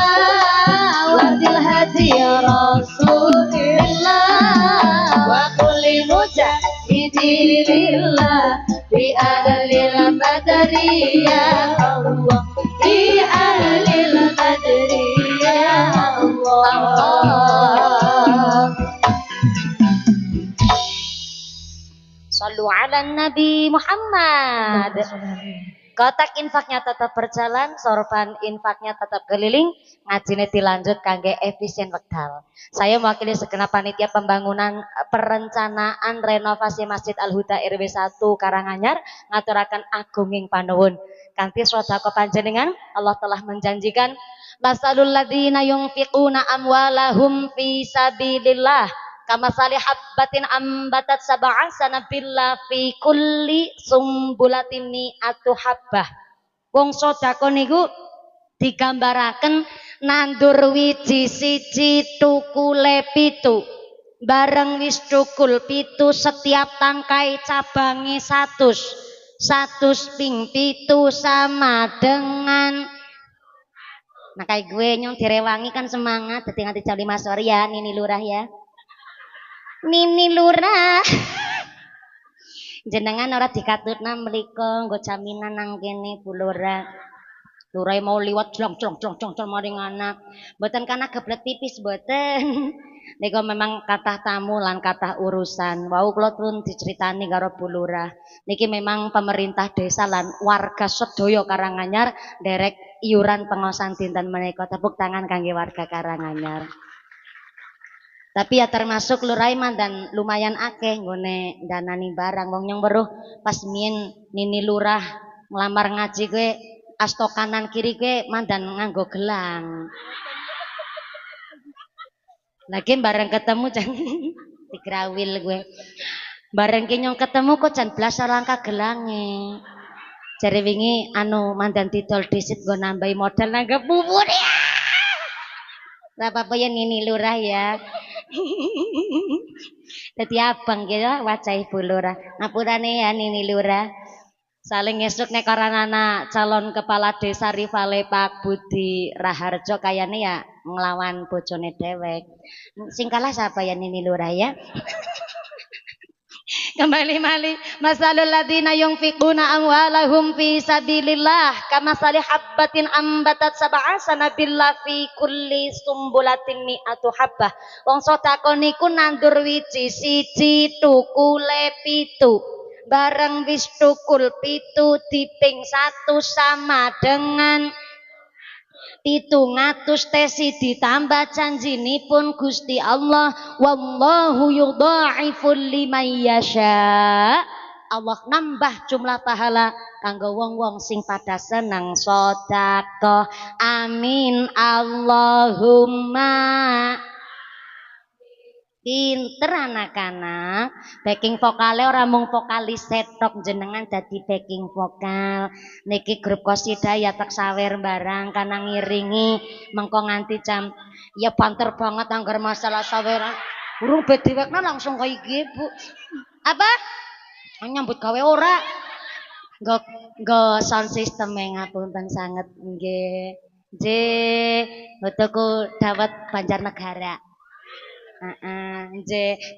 wadil hadi rasulillah wa kulli mujahidillah bi ahlil badri ya Allah, bi ahlil badri ya Allah. Sallu ala Nabi Muhammad. Kotak infaknya tetap berjalan, sorban infaknya tetap keliling, ngajine dilanjut kangge efisien wekdal. Saya mewakili segenap panitia pembangunan perencanaan renovasi Masjid Al Huda RW 1 Karanganyar ngaturaken agunging panuwun. Kanthi sedekah panjenengan Allah telah menjanjikan masalul ladzina yunfiquna amwalahum fi sabilillah kama salih habbatin ambatat sab'an sanabilla fi kulli sumbulatin mi'atu habbah. Wong sedekah niku digambaraken nandur wiji siji tukule 7. Bareng wis tukul 7 setiap tangkai cabangi 100. 100 ping 7 sama dengan. Nah kayak gue nyong direwangi kan semangat dadi nganti jam 5 sore ya Nini Lurah ya. Nini Lurah jenengan ora dikatutna mriko nggo jaminan nang kene Bu Lurah. Lurah mau liwat jlong maring anak. Mboten kana geblek tipis mboten. Nika memang kathah tamu lan kathah urusan. Wau kula pun diceritani karo Bu Lurah. Niki memang pemerintah desa lan warga sedaya Karanganyar derek iuran pengaosan dinten menika. Tepuk tangan kangge warga Karanganyar. Tapi ya termasuk Luraiman dan lumayan akeh nggone danani barang wong nyong weruh pas mien Nini Lurah ngelamar ngaji gue asto kanan kiri gue mandan nganggo gelang. Lagi bareng ketemu jan digrawil gue. Bareng ki nyong ketemu kok jan blas langkah gelange. Jare wingi anu mandan didol disit nggo nambahi modal nanggo bubur ya. Lah apa ya Nini Lurah ya. Dadi abang gitu wajah Ibu Lurah. Ngapurane ya Nini Lurah. Saling esuk nek anak calon kepala desa rivale Pak Budi Raharjo kayane ya nglawan bojone dhewek. Sing kalah siapa ya Nini Lurah ya? Kembali mali masalul ladzina yunfiquna amwalahum fi sabilillah kama salih habbatin ambatat sab'a sanabillah fi kulli sumbulatin mi'atu habbah. Wong sedekah niku nandur wiji siji tukule 7. Bareng wis tukul 7 diping 1 sama dengan 700 tesi ditambah janjinipun Gusti Allah wallahu yudha'iful liman yasha. Allah nambah jumlah pahala kanggo wong-wong sing pada seneng sedekah. Amin Allahumma. Pinter anak-anak. Backing vokale ora mung vokalis setok jenengan dadi backing vokal. Niki grup qasidah ya tak sawer barang kana ngiringi mengko nganti jam ya banter banget anggar masalah saweran. Urung bediwekna langsung kaya iki, Bu. Apa? Nyambut gawe ora? Nggo sound system ngapunten sanget nggih. Nggih, tuku dawet Banjarnegara.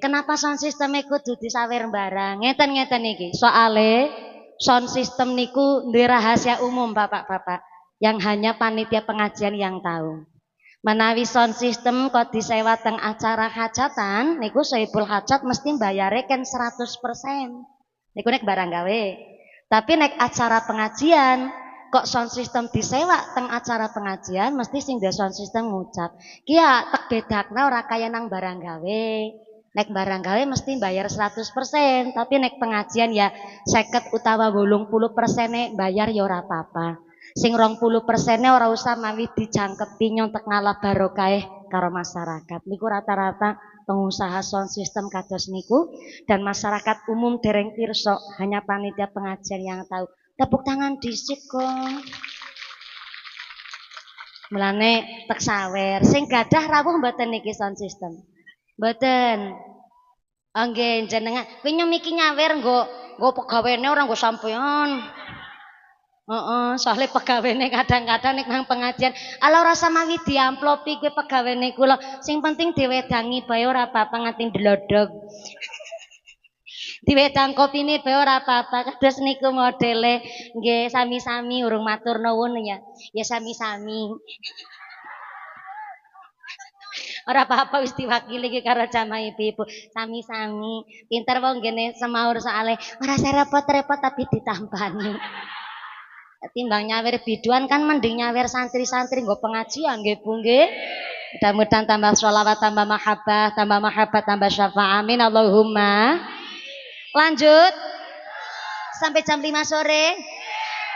Kenapa sound system kudu disawer barang? Ngeten iki. Soale sound system niku duwe rahasia umum Bapak-bapak yang hanya panitia pengajian yang tahu. Menawi sound system kok disewa teng acara hajatan niku sohibul hajat mesti bayare kan 100%. Niku nek barang gawe. Tapi nek acara pengajian kok sound system disewa teng acara pengajian mesti sing duwe sound system ngucap. Ki ya tek bedakna ora kaya nang barang gawe. Nek barang gawe mesti bayar 100%, tapi nek pengajian ya 50 utawa 80% bayar ya ora apa-apa. Sing 20% ora usah mawi dijangkepi nyontek ngalah barokah karo masyarakat. Niku rata-rata pengusaha sound system kados niku dan masyarakat umum dereng pirsa, hanya panitia pengajian yang tahu. Tepuk tangan dhisik kok. Mulane tek sawer sing gadah rawuh mboten niki sound system. Mboten. Nggih jenengan kuwi nyemiki nyawer nggo pegawene ora nggo sampeyan. Soalnya pegawene kadang-kadang nek nang pengajian, ala ora samawi diamplopi kuwi pegawene kula. Sing penting diwedangi bae ora apa-apa nganti ndlodog. Diwedang kopine bae ora apa-apa. Kados niku modele nggih sami-sami urung matur nuwun ya. Ya sami-sami. Ora apa-apa wis diwakili iki karo jamaah ibu-ibu. Sami-sami. Pinter wong ngene semaur soale ora repot-repot tapi ditampani. Timbang nyawer biduan kan mending nyawer santri-santri nggo pengajian nggih Bu nggih. Mudah-mudahan tambah sholawat, tambah mahabbah, tambah syafaat. Amin Allahumma. Lanjut. Sampai jam 5 sore.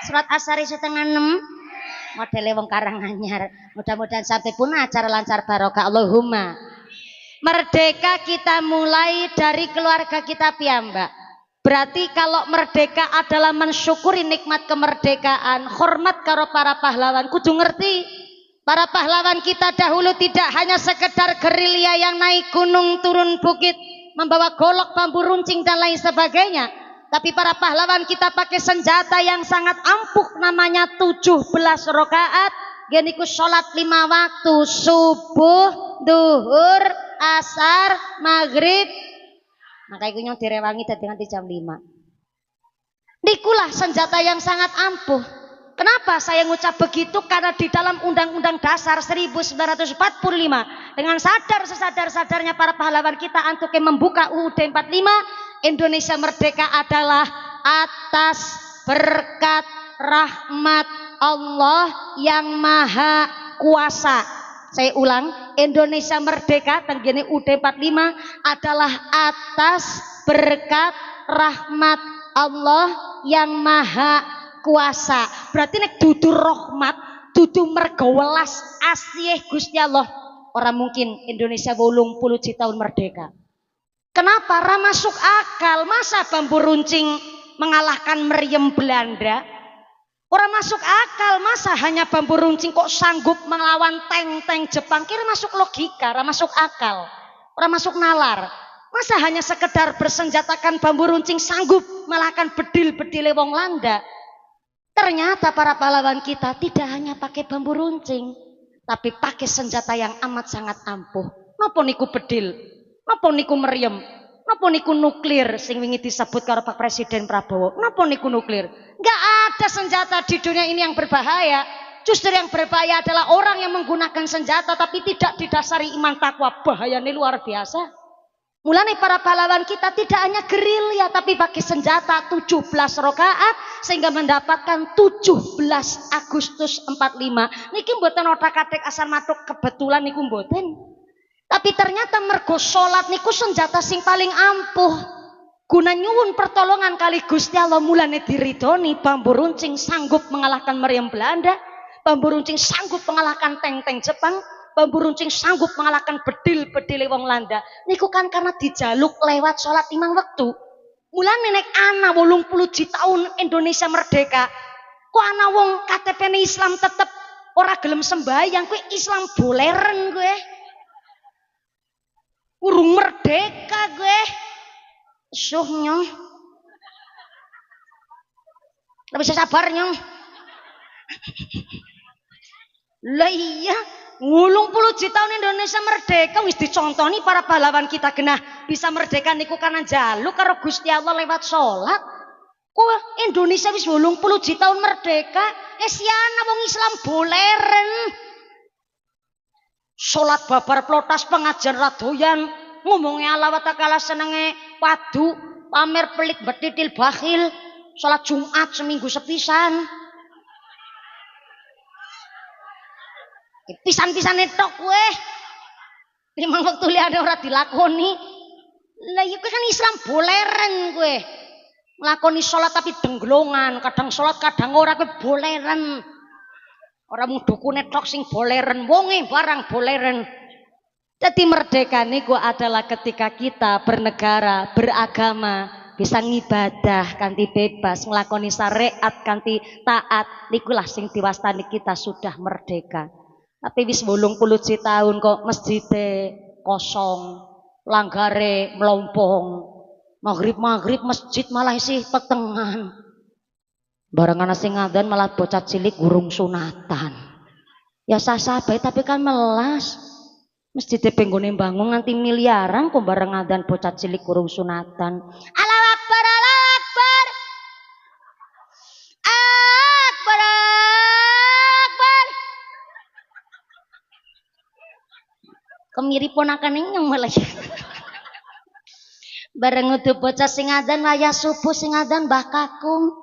Surat Asari setengah 6. Modele wong Karanganyar. Mudah-mudahan sampai pun acara lancar barokah. Allahumma. Merdeka kita mulai dari keluarga kita piyambak. Berarti kalau merdeka adalah mensyukuri nikmat kemerdekaan, hormat karo para pahlawan, kudu ngerti. Para pahlawan kita dahulu tidak hanya sekedar gerilya yang naik gunung turun bukit, membawa golok, bambu runcing dan lain sebagainya. Tapi para pahlawan kita pakai senjata yang sangat ampuh, namanya 17 rakaat. Geniku sholat 5 waktu, subuh, duhur, asar, maghrib. Maka iku nyong direwangi dadi nganti jam 5. Nikulah senjata yang sangat ampuh. Kenapa saya ngucap begitu? Karena di dalam Undang-Undang Dasar 1945 dengan sadar-sesadar-sadarnya para pahlawan kita untuk membuka UUD 45, Indonesia merdeka adalah atas berkat rahmat Allah yang Maha Kuasa. Saya ulang, Indonesia merdeka tenggene UUD 45 adalah atas berkat rahmat Allah yang Maha Kuasa. Berarti nek dudu rahmat, dudu mergo welas asih Gusti Allah, ora mungkin Indonesia 80 tahun merdeka. Kenapa? Ra masuk akal. Masa bambu runcing mengalahkan meriam Belanda? Orang masuk akal, masa hanya bambu runcing kok sanggup melawan tank-tank Jepang? Kira masuk logika, orang masuk akal, orang masuk nalar. Masa hanya sekedar bersenjatakan bambu runcing sanggup mengalahkan bedil-bedil wong Landa? Ternyata para pahlawan kita tidak hanya pakai bambu runcing, tapi pakai senjata yang amat sangat ampuh. Napa niku bedil? Napa niku meriam? Napa niku nuklir sing wingi disebut karo Pak Presiden Prabowo? Napa niku nuklir? Enggak ada senjata di dunia ini yang berbahaya. Justru yang berbahaya adalah orang yang menggunakan senjata tapi tidak didasari iman takwa. Bahayanya luar biasa. Mulane para pahlawan kita tidak hanya gerilya tapi pakai senjata 17 rakaat sehingga mendapatkan 17 Agustus 45. Niki mboten otak-atik asal matuk kebetulan niku mboten. Tapi ternyata mergo salat niku senjata sing paling ampuh. Guna nyuwun pertolongan kali Gusti Allah, mulane diridoni bambu runcing sanggup mengalahkan meriam Belanda, bambu runcing sanggup mengalahkan tank-tank Jepang, bambu runcing sanggup mengalahkan bedil-bedil wong Landa. Niku kan karena dijaluk lewat sholat 5 waktu. Mulane nek ana 80 tahun Indonesia merdeka, kok ana wong KTP Islam tetep ora gelem sembahyang, kuwi Islam boleren gue. Urung merdeka gue. Suh nyong. Tidak bisa sabar nyong. Lah iya, 80 tahun Indonesia merdeka wis dicontoni para pahlawan kita genah bisa merdeka niku karena jaluk karo Gusti Allah lewat sholat. Kok Indonesia wis 80 tahun merdeka, siana wong Islam boleren. Salat babar plotas pengajian radoyan ngomongnya Allah wa ta'ala senenge padu pamer pelit betitil bakhil salat Jumat seminggu sepisan pisan-pisane tok kowe limang waktu liyane ora dilakoni lah iku kan Islam boleren kowe nglakoni salat tapi dengglongan kadang salat kadang ora kowe boleren ora mung dukune tok sing boleren wonge barang boleren. Jadi merdeka niku adalah ketika kita bernegara beragama bisa ngibadah kanthi bebas nglakoni syariat kanthi taat nikulah sing diwastani kita sudah merdeka. Tapi wis 80 tahun kok masjide kosong, langgare melompong. Maghrib masjid malah isih petengan. Barang ana sing ngadzan malah bocah cilik gurung sunatan. Ya sah-sah bae tapi kan melas. Masjid penggone bangun nganti miliaran kok bareng ngadzan bocah cilik gurung sunatan. Allahu Akbar, Allahu Akbar. Akbar, Akbar. Kemiri ponakan yang malah bareng utuh bocah sing adzan wayah subuh sing adzan Mbah Kakung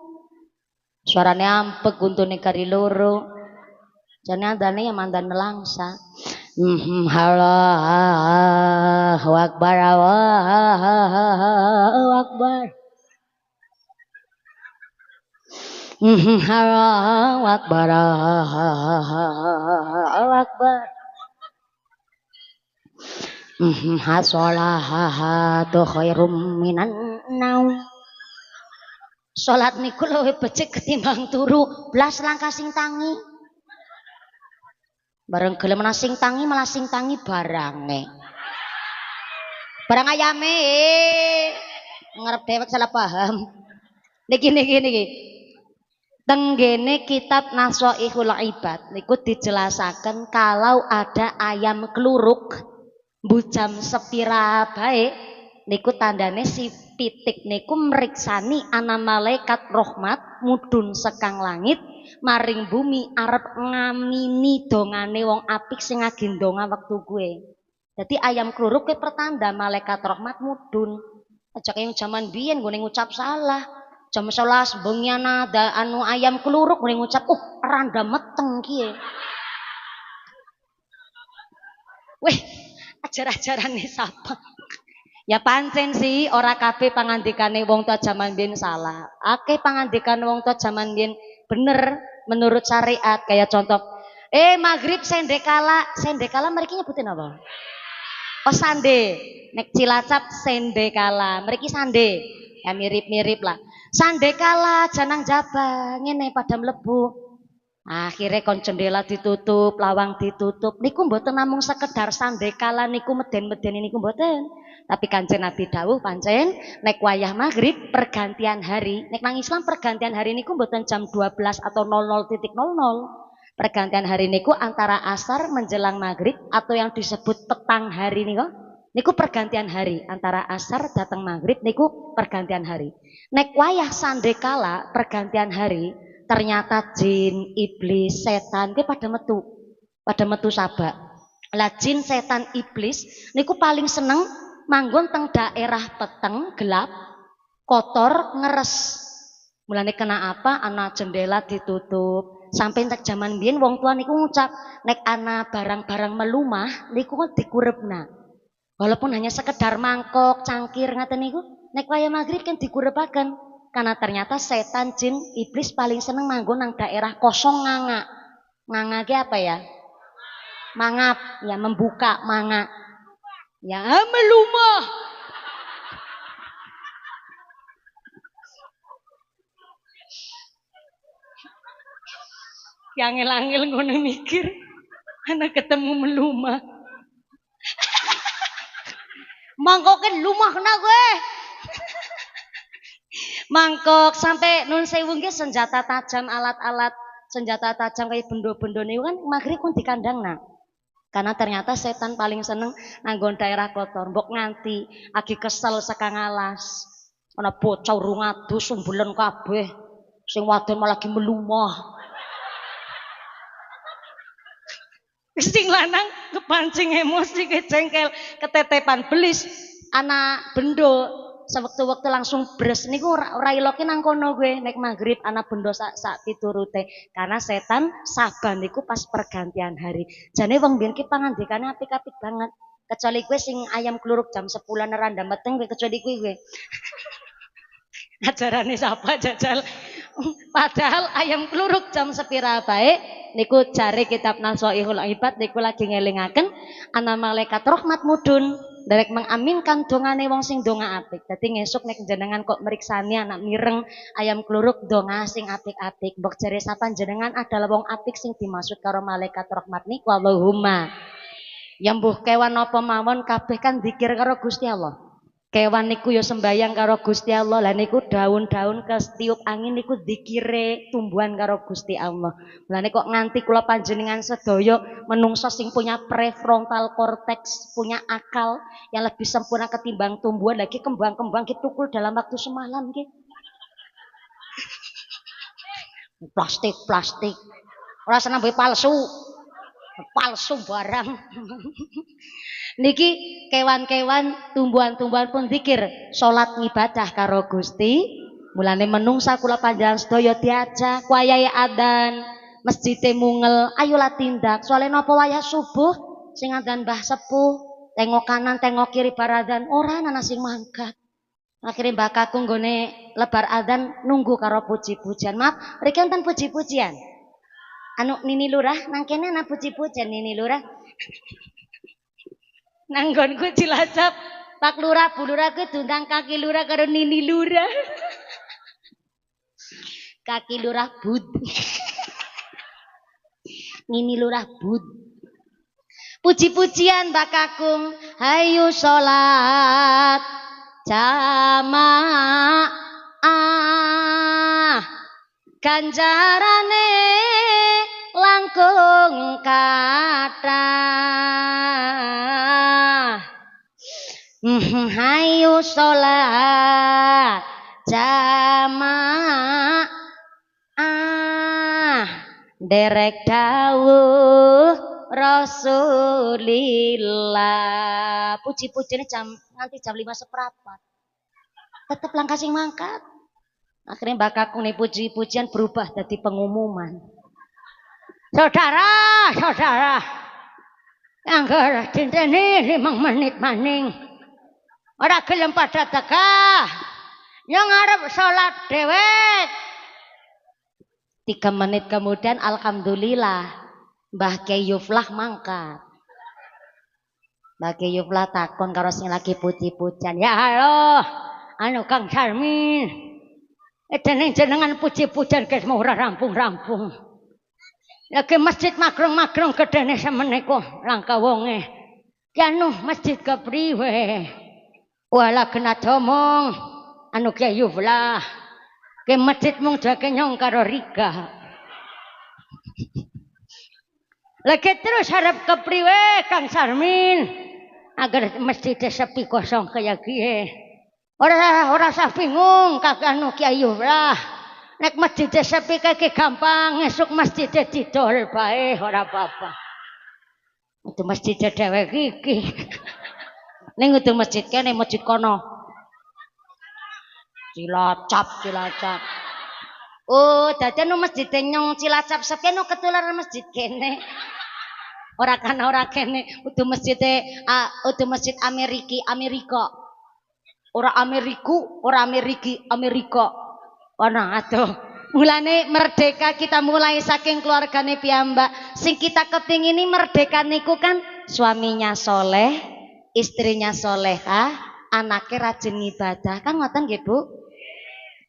suarane ampek untune kari loro jane adzane ya mandan melangsa Allahu Akbar Allahu Akbar Allahu Akbar Allahu Akbar Hasolahatu khairum minan naum. Salat niku luwih becik ketimbang turu blas langkah sing tangi. Bareng gelem sing tangi malah sing tangi barange. Barang ayame ngarep dewek salah paham. Niki. Tenggene kitab Nasoihul Ibad niku dijelasaken kalau ada ayam kluruk bujam sepira bae niku tandane si pitik niku meriksani ana malaikat rahmat mudhun sekang langit maring bumi arep ngamini dongane wong apik sing agendonga wektu kuwe. Dadi ayam kluruk kuwi pertanda malaikat rahmat mudhun. Aja kaya jaman biyen nggone ngucap salah. Jam 11 bengi ada anu ayam kluruk nggone ngucap randa meteng kiye. Weh ajar-ajarane sapa? Ya pancen sih ora kabeh pangandikane wong tua jaman biyen salah. Akeh pangandikane wong tua jaman biyen bener menurut syariat kayak contoh maghrib sendekala mriki nyebutin apa? Oh sande. Nek Cilacap sendekala, mriki sande. Ya mirip-mirip lah. Sandekala janang jaba ngene pada mlebu. Akhirnya kon jendela ditutup, lawang ditutup. Niku mboten namung sekedar sandekala niku meden-meden niku mboten. Tapi Kanjeng Nabi dawuh pancen nek wayah maghrib pergantian hari. Nek nang Islam pergantian hari niku mboten jam 12 atau 00.00. Pergantian hari niku antara asar menjelang maghrib atau yang disebut petang hari niku. Niku pergantian hari antara asar datang maghrib niku pergantian hari. Nek wayah sandekala pergantian hari ternyata jin, iblis, setan kuwi pada metu sabak. Lah jin, setan, iblis niku paling seneng manggon teng daerah peteng, gelap, kotor, ngeres. Mulane kena apa? Ana jendela ditutup. Sampai nek jaman biyen wong tua niku ngucap nek ana barang-barang melumah niku dikurebna. Walaupun hanya sekedar mangkok, cangkir ngaten niku, nek wayah maghrib kan dikurepaken. Karena ternyata setan, jin, iblis paling seneng manggon nang daerah kosong nganga. Nganga ki apa ya? Mangap, ya membuka, manga. Ya melumah. Yang angel-angel ngono mikir, anak ketemu melumah. Mangkokin lumah kena gue. Mangkok sampai nun sewu nggih senjata tajam alat-alat senjata tajam kayak bendo-bendo niku kan maghrib pun dikandangna. Karena ternyata setan paling seneng nanggon daerah kotor. Mbok nganti agi kesel sekang alas. Ana bocah urung adus sumbulen kabeh. Sing wadon malah lagi melumah. Sing lanang kepancing emosi kejengkel ketetepan belis anak bendo sewektu-wektu langsung bres niku ora iloke nang kono gue nek maghrib anak bendo sak piturute karena setan saban niku pas pergantian hari jane wong biyen ki pangandikane apik-apik banget kecuali gue sing ayam kluruk jam 10 neranda meteng kecuali gue ajarane sapa jajal padahal ayam kluruk jam sepira baik niku jare kitab Nasoihul Ibad niku lagi ngelingaken ana malaikat rahmat mudun derek mengaminkan dongane wong sing donga apik dadi ngesuk nek jenengan kok meriksani anak mireng ayam kluruk donga sing apik-apik mbok jare sapa jenengan adalah wong apik sing dimaksud karo malaikat rahmat niku Allahumma yang mbuh kewan apa mawon kabeh kan zikir karo Gusti Allah kewan niku ya sembayang karo Gusti Allah lah niku daun-daun kestiup angin niku dikire tumbuhan karo Gusti Allah lah kok nganti kula panjenengan sedaya menungso sing punya prefrontal cortex punya akal yang lebih sempurna ketimbang tumbuhan lagi kembang-kembang tukul dalam waktu semalam gitu plastik ora seneng palsu barang niki kewan-kewan tumbuhan-tumbuhan pun zikir salat ngibadah karo Gusti mulane menungsa kula panjenengan sedaya diajak wayahe adzan masjide mungel ayolah tindak soalnya napa wayah subuh sing adzan Mbah Sepuh tengok kanan tengok kiri baradzan ora ana sing mangkat akhirnya Mbak Kakung nggone lebar adzan nunggu karo puji-pujian maaf mriki wonten puji-pujian anu Nini Lurah nang kene ana puji-pujian Nini Lurah nanggonku Cilacap Pak Lurah Bu Lurah ku diundang kaki Lurah karo Nini Lurah kaki Lurah bud Nini Lurah bud puji-pujian Mbak Kakung hayu salat jamaah ganjarane langkung kathah hayu salat jamaah derek dawuh Rasulillah puji-pujiane nganti jam 5 seprapat tetep langkah sing mangkat akhirnya Mbak Kakung nih puji-pujian berubah jadi pengumuman saudara anggar dinteni 5 menit maning ora gelem pada teka yang arep salat dewek 3 menit kemudian alhamdulillah Mbah Keyuflah mangkat Mbah Keyuflah takon karo sing lagi puji-pujian ya halo anu Kang Sarmin dening jenengan puji-pujian guys mau ora rampung-rampung lagi masjid magrong-magrong gedene semeniko langka wonge anu masjid kepriwe wala kena domong anu Keyuflah ke masjid mung jake nyong karo Rika lagi terus harap kepriwe Kang Sarmin agar masjid sepi kosong kayak gie ora usah bingung kagak anu Keyuflah nek masjid sepi kaya gampang esuk masjid didol bae ora apa-apa itu masjid dhewek iki ning itu masjid kene masjid kono Cilacap oh dadi anu masjid nyong Cilacap sepeno ketularan masjid kene ora kene udah masjid Amerika ora Amerika ana aduh mulane merdeka kita mulai saking keluargane piyambak sing kita kepingini merdeka niku kan suaminya soleh istrinya solehah anaknya rajin ibadah kan ngoten nggih Bu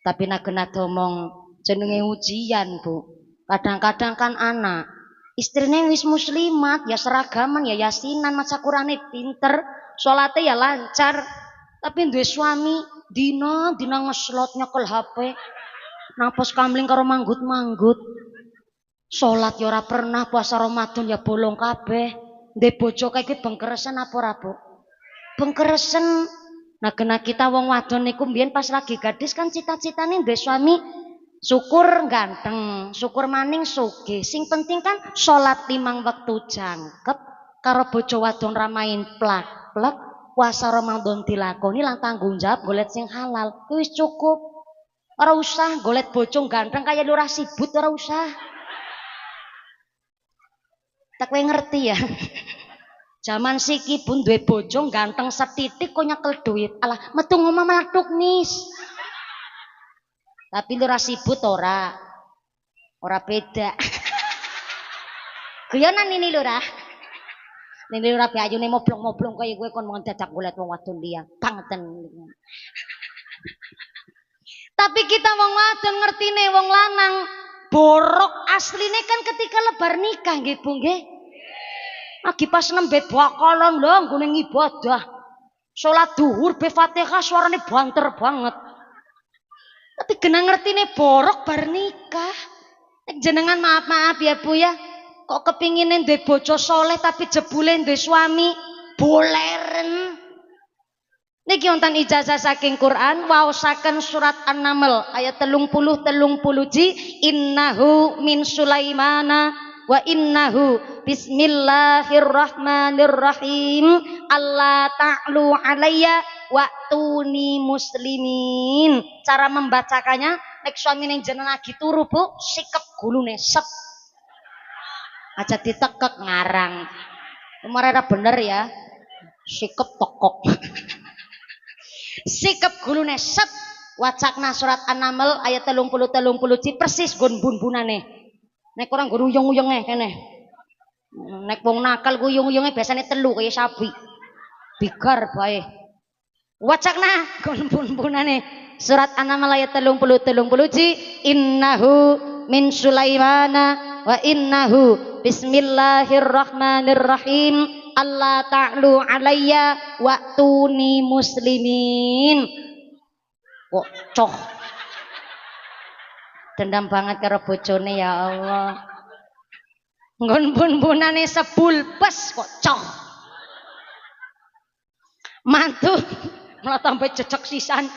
tapi nak omong jenenge ujian Bu kadang-kadang kan anak istrinya wis muslimat ya seragaman ya yasinan maca Qur'ane pinter salate ya lancar tapi duwe suami dina ngeslot nyekel HP nang pos kamling karo manggut-manggut salat ya ora pernah puasa Ramadan ya bolong kabeh ndek bojo kae iki bengkeresen apa ora Bu bengkeresen nah kena kita wong wadon niku mbiyen pas lagi gadis kan cita-citane duwe suami syukur ganteng, syukur maning sugih. Sing penting kan salat 5 wektu jangkep karo bojo wadon ramain plak-plek, puasa Ramadan dilakoni lan tanggung jawab golek sing halal. Wis cukup. Ora usah golek bojo ganteng kaya lurah sibut, ora usah. Tak kowe ngerti ya. Zaman siki pun duwe bojo ganteng setitik kok nyekel duit. Alah metu ngomong mlathuk nis. Tapi lurah sibut ora beda. Guyonan ini lurah. Nini lurah ayune moblong-moblong kaya kowe kon mau dadak golek wong wadon liya. Bangeten. Tapi kita wong wadon ngertine wong lanang borok asline kan ketika lebar nikah nggih Bu nggih. Lagi pas nembet bakalan lho nggone ibadah. Salat duhur be Fatihah suarane banter banget. Tapi kena ngertine borok bar nikah. Jenengan maaf ya Bu ya. Kok kepingine duwe bojo soleh tapi jebule duwe suami boleren. Niki wonten ijazah saking Quran waosaken surat An-Naml ayat 30 ji innahu min Sulaimana wa innahu bismillahirrahmanirrahim alla ta'lu alayya wa'tuni muslimin. Cara membacakannya nek suami ning jenengan lagi turu Bu sikep gulune set aja ditekek ngarang kemarin bener ya sikep tokok sikep gulune set wacakna surat An-Naml ayat 30 ji persis gon bun-bunane nek orang guruyung-uyunge kene nek wong nakal guyung-uyunge biasane telu kaya sapi bigar bae wacakna gon bun-bunane surat An-Naml ayat 30 ji innahu min Sulaimana wa innahu bismillahirrahmanirrahim alla ta'lu alayya wa'tuni muslimin. Kok coh dendam banget karo bojone ya Allah. Nggon bun-bunane sebulpes kok coh. Mantu malah tambah cecek sisan.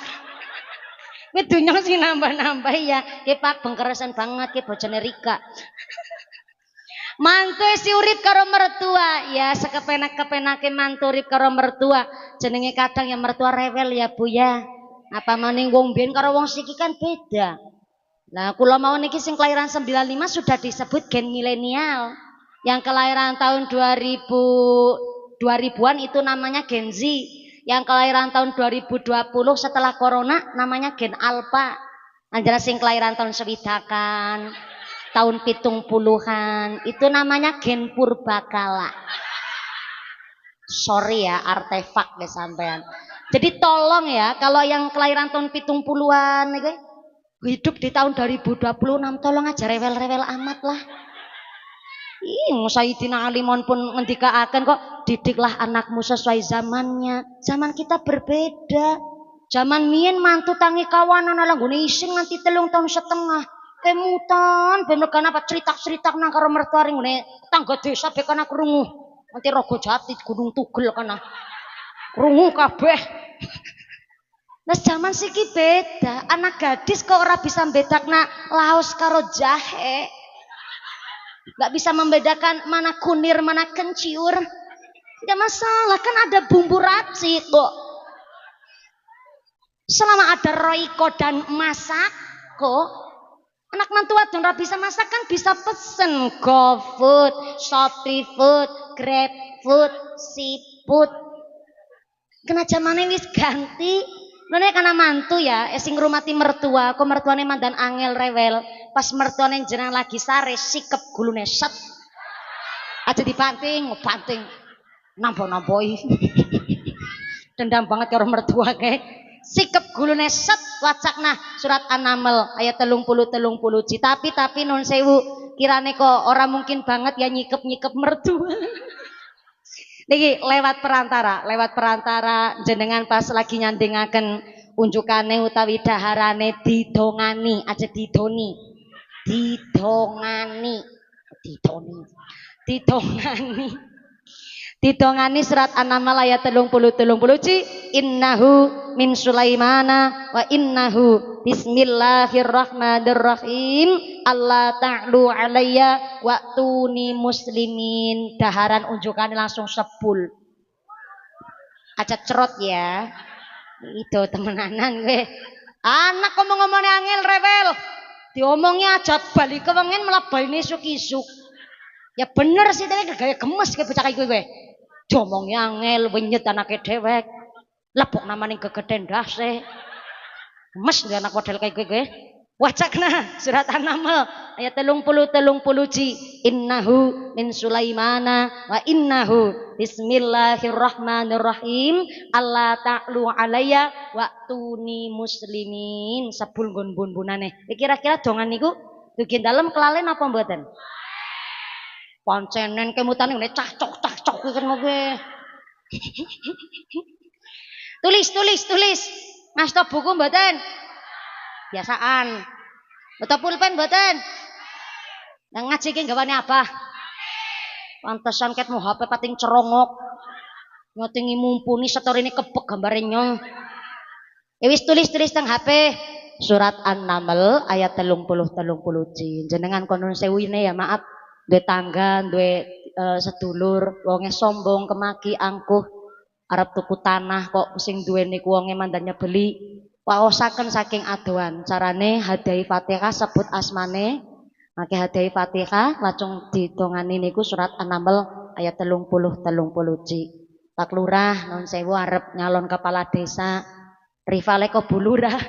Kuwi dunya sing nambah-nambah ya. Ki Pak bengkeresan banget ki bojone Rika. Mantu si urip karo mertua ya sekepenak-kepenake mantu urip karo mertua jenenge kadang ya mertua rewel ya Bu ya apa maning wong biyen karo wong siki kan beda. Nah kula mau niki sing kelahiran 95 sudah disebut gen milenial yang kelahiran tahun 2000-an itu namanya Gen Z yang kelahiran tahun 2020 setelah corona namanya Gen Alpha anjara sing kelahiran tahun sewidakan tahun 70-an itu namanya Gen Purbakala. Sorry ya artefak deh sampean. Jadi tolong ya kalau yang kelahiran tahun 70-an hidup di tahun 2026 tolong aja rewel-rewel amat lah. Sayyidina Alimon pun ngendikaaken kok didiklah anakmu sesuai zamannya. Zaman kita berbeda. Zaman mien mantu tangi kawanan ala nggone isin nganti 3 tahun setengah. Kemutan bener kan apa cerita-cerita nang karo mertua ring ngene tangga desa be kana krungu. Nanti Rogo Jati Gunung Tugel kana. Krungu kabeh. Nah zaman siki beda. Anak gadis kok ora bisa mbedakna laos karo jahe. Gak bisa membedakan mana kunir mana kenciur. Tidak masalah kan ada bumbu racik kok. Selama ada Royco dan Masako anak mantu wadon ora bisa masak kan bisa pesen GoFood, ShopeeFood, GrabFood, SeaFood. Kena zamane wis ganti. Lha karena mantu ya, sing ngrumati mertua, kok mertuane mandan angel rewel. Pas mertuane jenengan lagi sare sikep gulune set. Aja dibanting, ngebanting. Nampo-nampoi. Dendam banget karo mertua kae. Sikep gulune set wacakna surat An-Naml ayat 30 ji. Tapi nun sewu kirane kok ora mungkin banget ya nyikep mertua. Niki lewat perantara jenengan pas lagi nyandingaken unjukane utawi daharane didongani aja didoni. Didongani surat An-Naml ayat 30 ci innahu min Sulaimana wa innahu bismillahirrahmanirrahim Allah ta'lu alayya wa tuni muslimin. Daharan unjukan langsung sepul aja cerot ya itu temenanan gue anak ngomong-ngomongnya angel rebel diomongnya aja balik ke wengen malah baline isuk-isuk ya bener sih tapi gaya gemes kayak bocah kayak gue diomongnya angel wenyet anaknya dewek lepok namanya gegeden dase gemes gak anak model kayak gue wacakna surat An-Naml ayat 30 ci innahu min Sulaimana wa innahu bismillahirrahmanirrahim Allah ta'lu alayya wa tuni muslimin. Sepul gun-bun-bunane kira-kira dongan niku dugi dalem kelalen apa mboten pancenen kemutan ngene cacok kuwi kan kowe tulis Mas tok buku mboten biasaan betul pulpen mboten yang ngaji ki gawane apa pantesan ket mau HP pating cerongok nyotingi mumpuni setor ini kepek gambare nyong ya wis tulis teng HP surat An-Naml ayat 30 ci jenengan konon sewine ya maaf duwe tangga duwe sedulur wonge sombong kemaki angkuh arep tuku tanah kok sing duwe niku wonge mandane beli waosaken saking adoan carane hadiah Fatihah sebut asmane make hadiah Fatihah lajeng didongani niku surat An-Naml ayat 30 ci Pak Lurah nun sewu arep nyalon kepala desa rivale kok Bu Lurah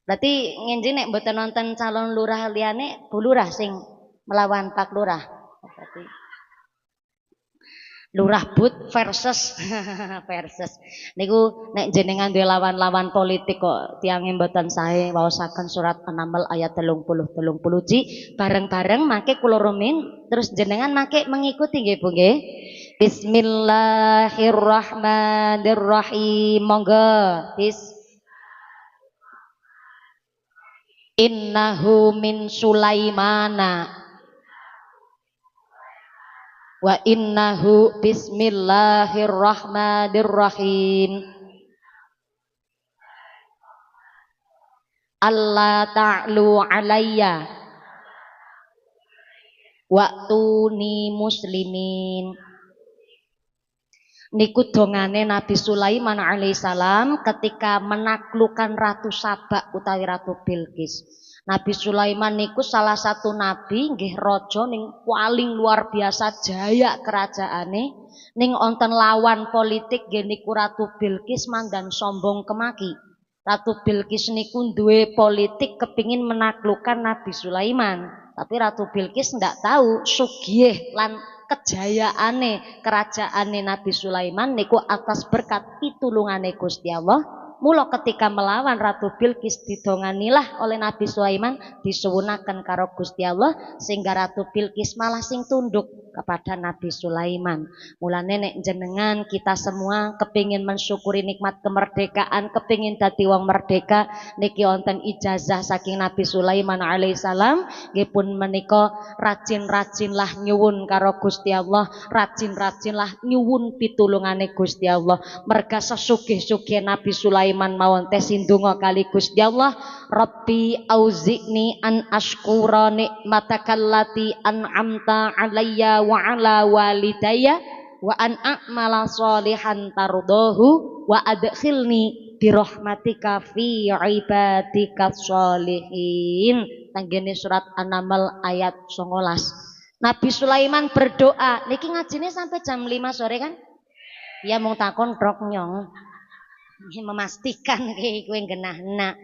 berarti ngenji nek mboten nonton calon lurah liyane Bu Lurah sing melawan Pak Lurah berarti Lurah But versus niku nek jenengan duwe lawan-lawan politik kok tiange mboten sae waosaken surat An-Naml ayat 30 ci bareng-bareng make kula rumin terus jenengan make mengikuti nggih Bu nggih Bismillahirrahmanirrahim monggo innahu min Sulaimana wa innahu bismillahirrahmanirrahim Allah ta'lu alayya wa tuni muslimin. Niku dongane Nabi Sulaiman alaihissalam ketika menaklukkan Ratu Saba utawi Ratu Bilqis. Nabi Sulaiman niku salah satu nabi nggih raja ning paling luar biasa jaya kerajaane ning wonten lawan politik nggih niku Ratu Bilqis mandan sombong kemaki. Ratu Bilqis niku duwe politik kepingin menaklukkan Nabi Sulaiman, tapi Ratu Bilqis ndak tahu sugih lan kejayaane kerajaane Nabi Sulaiman niku atas berkat pitulungane Gusti Allah. Mula ketika melawan Ratu Bilqis didonganilah oleh Nabi Sulaiman disuwunaken karo Gusti Allah sehingga Ratu Bilqis malah sing tunduk kepada Nabi Sulaiman. Mulane nek jenengan kita semua kepingin mensyukuri nikmat kemerdekaan, kepingin dadi wong merdeka niki wonten ijazah saking Nabi Sulaiman alaihissalam nggih pun menika rajin-rajinlah nyuwun karo Gusti Allah, rajin-rajinlah nyuwun pitulungane Gusti Allah. Merga sesugih-sugih Nabi Sulaiman mawon teh sindonga kali Gusti Allah, Rabbi auzi'ni an ashkura nikmatakallati an'amta alayya wa ala walidayya wa an a'mala sholihan tardahu wa adkhilni birahmatika fi ibadika sholihin. Tanggene surat An-Naml ayat 19. Nabi Sulaiman berdoa niki ngajine sampai jam 5 sore kan ya mung takon brok nyong memastikan kayak gue genahna.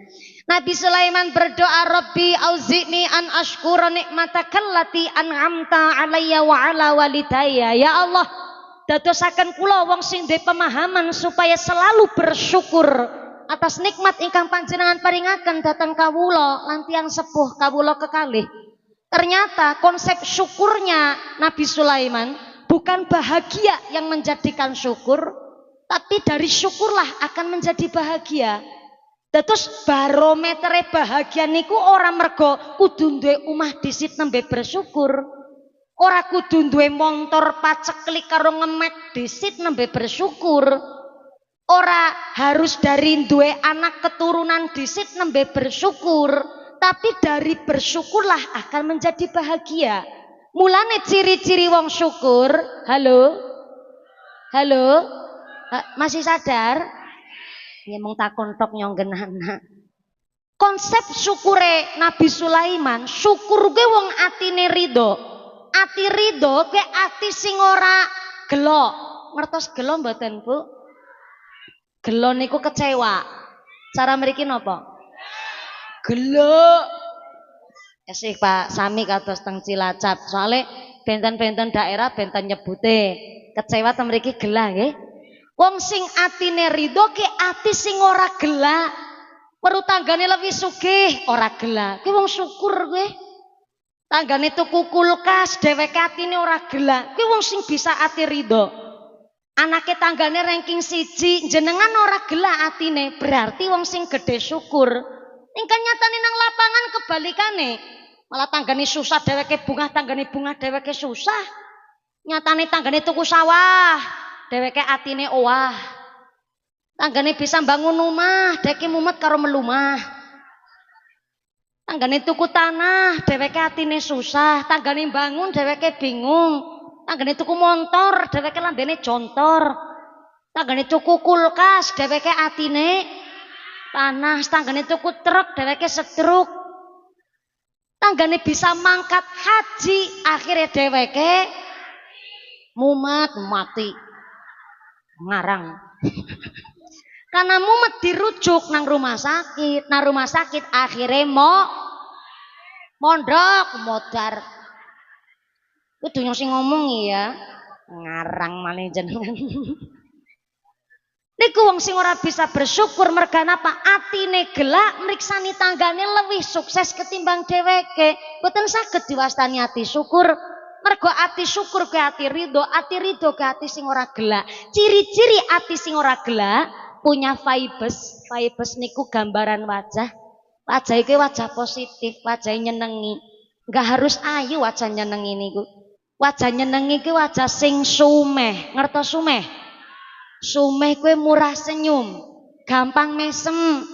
Nabi Sulaiman berdoa Rabbi auzi'ni an ashkura nikmatakallati an'amta alayya wa ala walidayya. Ya Allah dadosaken kula wong sing duwe pemahaman supaya selalu bersyukur atas nikmat ingkang panjenengan paringaken dhateng kawula lan tiyang sepuh kawula kekalih. Ternyata konsep syukurnya Nabi Sulaiman bukan bahagia yang menjadikan syukur, tapi dari syukurlah akan menjadi bahagia. Terus barometer bahagia niku orang mergo kudu duwe omah disit nembe bersyukur. Ora kudu duwe montor paceklik karo ngemek disit nembe bersyukur. Ora harus dari duwe anak keturunan disit nembe bersyukur, tapi dari bersyukurlah akan menjadi bahagia. Mulane ciri-ciri wong syukur, halo? Halo? Masih sadar? Ya mung takon tok nyonggenana. Konsep syukure Nabi Sulaiman, syukur ge wong atine ridho. Ati ridho ke ati sing ora gelo. Ngertos gelo mboten, Bu? Gelo niku kecewa. Cara mriki napa? Gelo. Esih Pak sami kados teng Cilacap. Soale benten-benten daerah benten nyebute. Kecewa teng mriki gelah nggih. Wong sing atine ridho ke ati sing ora gelah. Weru tanggane lebih sugih ora gelah. Ki wong syukur kowe. Tanggane tuku kulkas dheweke atine ora gelah. Ki wong sing bisa ati ridho. Anake tanggane ranking 1 jenengan ora gelah atine, berarti wong sing gede syukur. Ingkang nyatane nang lapangan kebalikane. Malah tanggane susah dheweke bungah, tanggane bungah dheweke susah. Nyatane tanggane tuku sawah, dheweke atine owah. Tanggane bisa bangun rumah, dheweke mumet karo melumah. Tanggane tuku tanah, dheweke atine susah. Tanggane bangun, dheweke bingung. Tanggane tuku montor, dheweke lambene jontor. Tanggane tuku kulkas, dheweke atine panas. Tanggane tuku truk, dheweke setruk. Tanggane bisa mangkat haji, akhirnya dheweke mumet mati. Ngarang. Karena mumet dirujuk nang rumah sakit. Nang rumah sakit akhirnya mondok modar. Kudu sing ngomong ya. Ngarang malah jenengan. Niku wong sing ora bisa bersyukur mergane apa? Atine gelak mriksani tanggane lebih sukses ketimbang dheweke. Boten saged diwastani ati syukur. Mergo ati syukur ke ati ridho ke ati sing ora gelak. Ciri-ciri ati sing ora gelak punya vibes. Vibes niku gambaran wajah. Wajah iki wajah positif, wajah nyenengi. Enggak harus ayu wajah nyenengi niku. Wajah nyenengi iki wajah sing sumeh. Ngertos sumeh? Sumeh kue murah senyum, gampang mesem.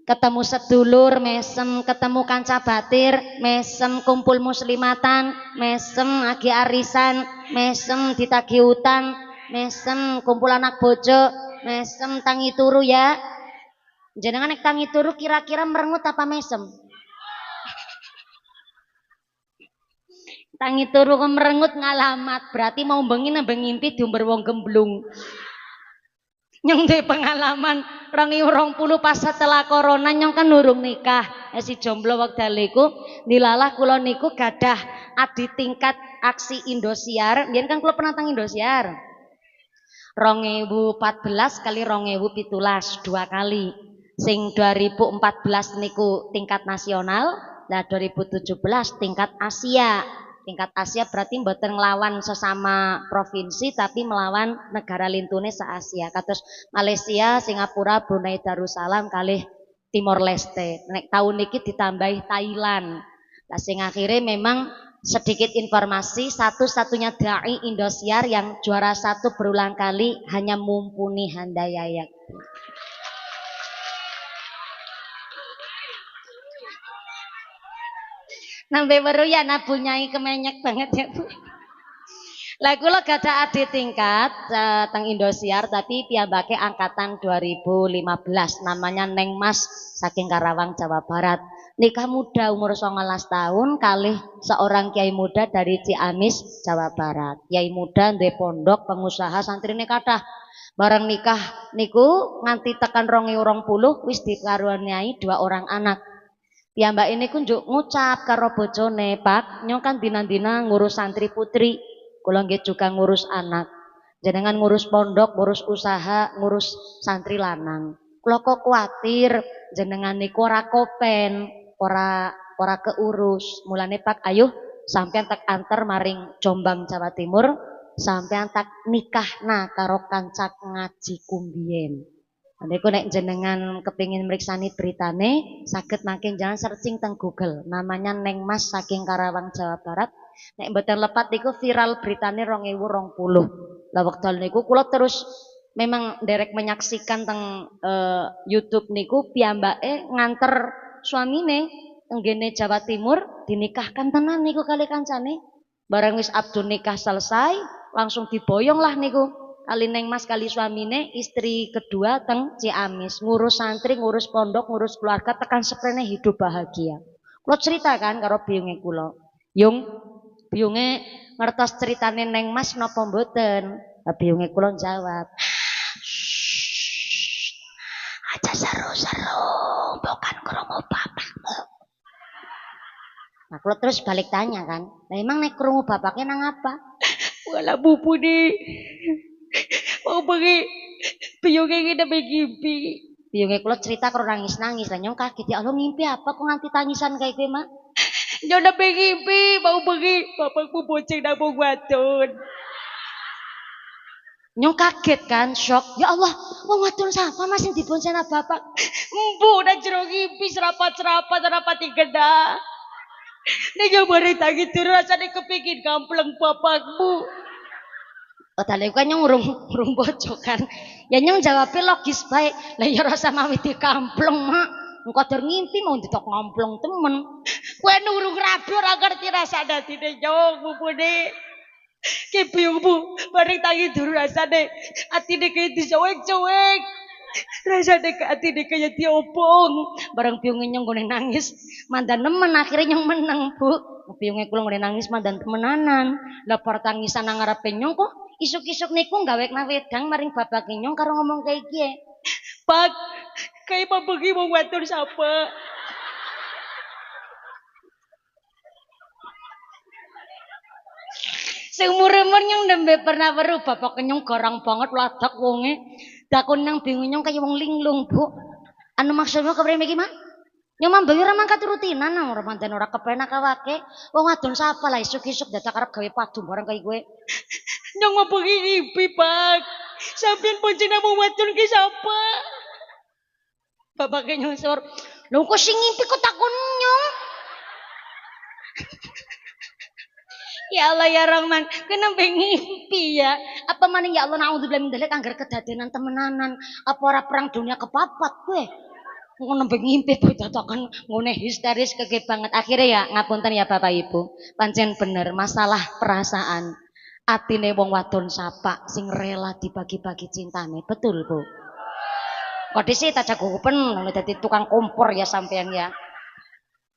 Ketemu sedulur mesem, ketemu kanca batir mesem, kumpul muslimatan mesem, agi arisan mesem, ditagi utang mesem, kumpul anak bojo mesem, tangi turu ya. Jenengan nek tangi turu kira-kira merengut apa mesem? Tangi turu kok merengut ngalamat, berarti mau bengi nambah ngimpi diumber wong gemblung. Nyong duwe pengalaman 2020 pas setelah corona nyong kan urung nikah. Si jomblo wekdal iku dilalah kula niku gadah adi tingkat aksi Indosiar. Mbiyen kan kula pernah tang Indosiar. 2014 kali 2017 dua kali. Sing 2014 niku tingkat nasional, lah 2017 tingkat Asia. Tingkat Asia berarti mboten nglawan sesama provinsi tapi melawan negara lintune se-Asia. Kados Malaysia, Singapura, Brunei Darussalam kalih Timor Leste. Nek tahun niki ditambahi Thailand. Lah sing akhirnya memang sedikit informasi, satu-satunya dai Indosiar yang juara 1 berulang kali hanya Mumpuni Handayaya. Nambe baru ya nabunyai kemenyek banget ya Bu. Lah kula gadah adik tingkat teng Indosiar tapi piyambake angkatan 2015 namanya Neng Mas saking Karawang Jawa Barat. Nikah muda umur 19 tahun kalih seorang kiai muda dari Ciamis Jawa Barat. Kiai muda duwe pondok, pengusaha, santrine kathah. Bareng nikah niku nganti tekan 2020 wis dikaruniai 2 orang anak. Piyambak ini kunjuk ngucap karo bojone, Pak, nyong kan dina-dina ngurus santri putri, kula nggih juga ngurus anak. Jenengan ngurus pondok, ngurus usaha, ngurus santri lanang. Kula kok kuatir jenengan niku ora kopen, ora keurus. Mulane Pak, ayo sampean tak antar maring Jombang Jawa Timur, sampean tak nikahna karo kanca ngaji kumbien. Niku nek jenengan kepingin meriksani beritane saged mangke jangan searching teng Google namanya Neng Mas saking Karawang Jawa Barat Nek mboten lepat niku viral beritane 2020. Lah wekdal niku kula terus memang derek menyaksikan teng YouTube niku piyambake nganter suamine tenggene Jawa Timur dinikahkan tenan niku kali kancane. Bareng wis abdul nikah selesai langsung diboyong lah niku kali Neng Mas kali suamine istri kedua teng Ciamis ngurus santri ngurus pondok ngurus keluarga tekan seprene hidup bahagia. Kulo ceritakan karo biyunge kula. Yung biyunge ngertos ceritane Neng Mas napa mboten? Biyunge kula jawab, aja seru-seru, bukan krungu bapakmu. Nah, kalau terus balik tanya kan, nah emang nek krungu bapaknya nang apa? Wala bubu nih, mau pergi biyungnya kita ngimpi. Biyungnya kalau cerita kalau nangis-nangis, lah nyong kaget ya Allah ngimpi apa kok nganti tangisan kayak gue mah? Nyong udah ngimpi, mau pergi bapakku bonceng nabung wadon. Nyong kaget kan, shock. Ya Allah, wong wadon siapa masih dibonceng bapak? Embu udah jero ngimpi serapat-serapat rapat digeda. Nek yo bareng tangi turu rasane kepingin gampleng bapakmu. Oh tadi kan nyong urung bocok kan. Ya nyong jawabnya logis baik. Lah ya rasa mawi dikampleng mak. Engko der ngimpi mau ditok ngampleng temen. Kowe nurung rabi ora ngerti rasane atine nyong bubune. Ki biyungmu bareng tangi turu rasane atine kaya dicuek-cuek. Rasane ke atine kaya diobong. Bareng biyunge nyong gone nangis mandan nemen akhirnya nyong menang bu. Biyunge kula gone nangis mandan temenanan. Lah pertangisan nang ngarepe nyong kok isuk-isuk niku gawekna wedang maring bapak nyong karo ngomong kayak iki. Pak, kayak pabegi wong wadon sapa? Seumur-umur nyong nembe pernah weruh bapak nyong garang banget ladak wonge. Dakon nang bingung nyong kaya wong linglung, Bu. Anu maksudnya kepriye iki, Mak? Nyong mambengi ora mangkat rutinan nang ora manten ora kepenak awake. Wong wadon sapa lah isuk-isuk dadak arep gawe padu bareng kaya kowe. Nyong mambengi ngimpi, Pak. Sampeyan bonceng wong wadon ki sapa? Bapak nyong sur. Lho kok sing ngimpi kok takon nyong? Ya Allah ya Rahman, kenapa ngimpi ya? Apa maning ya Allah naudzubillah min dzalik anggar kedadenan temenanan. Apa ora perang dunia kepapat kowe? Ngono ngimpi dadakan ngene histeris kege banget. Akhirnya ya ngapunten ya Bapak Ibu. Pancen bener masalah perasaan. Atine wong wadon sapa sing rela dibagi-bagi cintane. Betul, Bu. Kok dhisik tak jagopen dadi tukang kompor ya sampean ya.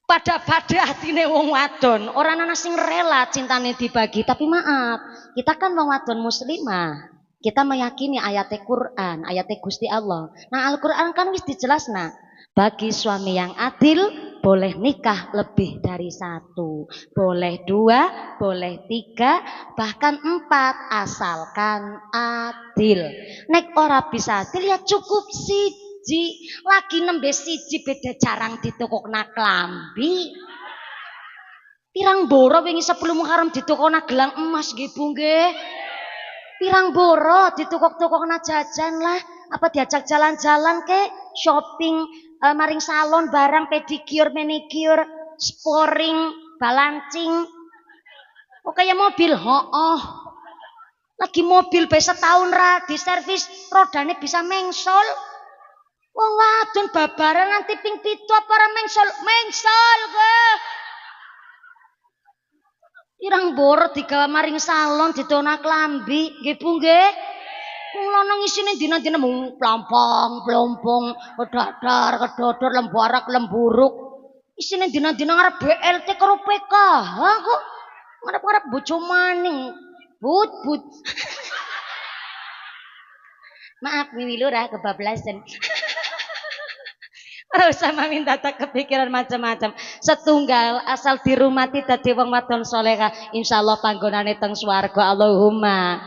Pada hatine wong wadon orang ana sing rela cintane dibagi tapi maaf kita kan wong wadon muslimah kita meyakini ayat Quran ayat Gusti Allah. Nah Al-Quran kan wis dijelasna bagi suami yang adil boleh nikah lebih dari satu, boleh dua, boleh tiga, bahkan empat asalkan adil. Nek ora bisa adil ya cukup siji lagi nembe siji beda jarang ditokokna klambi. Pirang boro wingi 10 Muharram ditokokna gelang emas nggih Bu nggih. Pirang boro ditukok-tukokna jajan lah, apa diajak jalan-jalan ke shopping maring salon barang pedicure, manicure, sporing, balancing. Oh kayak mobil, oh. Lagi mobil bisa setahun ra di servis rodane bisa mengsol. Wong wadon babaran nanti ping 7 apa ora mengsol ke. Irang boro digawa maring salon didona klambi nggih Bu nggih. Wong lanang isine dina-dina mung plampang, plompong, kedadar, kedodor, lembarak, lemburuk. Isine dina-dina ngarep BLT karo PKH kok. Ngarep-ngarep bojo maning. But. Maaf Mimi Lurah kebablasan. Ora usah minta tak kepikiran macam-macam. Setunggal asal dirumati dadi wong wadon salehah, insyaallah panggonane teng swarga. Allahumma.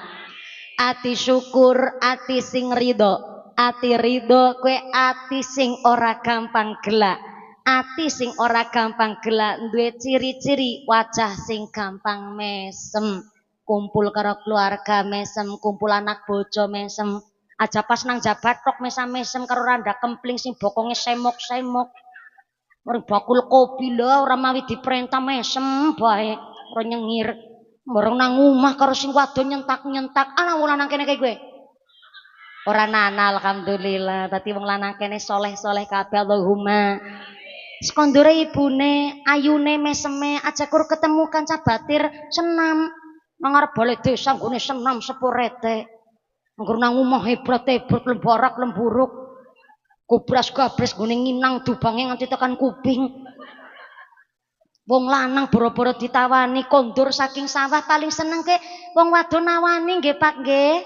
Ati syukur, ati sing ridho. Ati ridho kowe ati sing ora gampang gelak. Ati sing ora gampang gelak duwe ciri-ciri wajah sing gampang mesem. Kumpul karo keluarga mesem, kumpul anak bojo mesem. Aja pas nang jabat tok mesam-mesem karo randa kempling sing bokonge semok-semok. Ora bakul kopi lho ora mawi diperintah mesem bae. ora nyengir. Bareng nang omah karo sing wadon nyentak-nyentak. Ana wong lanang kene kaya kowe. Ora nana alhamdulillah. Dadi wong lanang kene soleh-soleh kabeh Allahumma. Sekondure ibune, ayune meseme aja kur ketemu kanca batir senam. Nang arep bale desa nggone senam sepurete. Nggur nang omah hebrat-hebrat lembarak lemburuk. Gobras-gabres nggone nginang dubange nganti tekan kuping. Wong lanang boro-boro ditawani kondur saking sawah paling seneng ke wong wadon nawani nggih Pak nggih.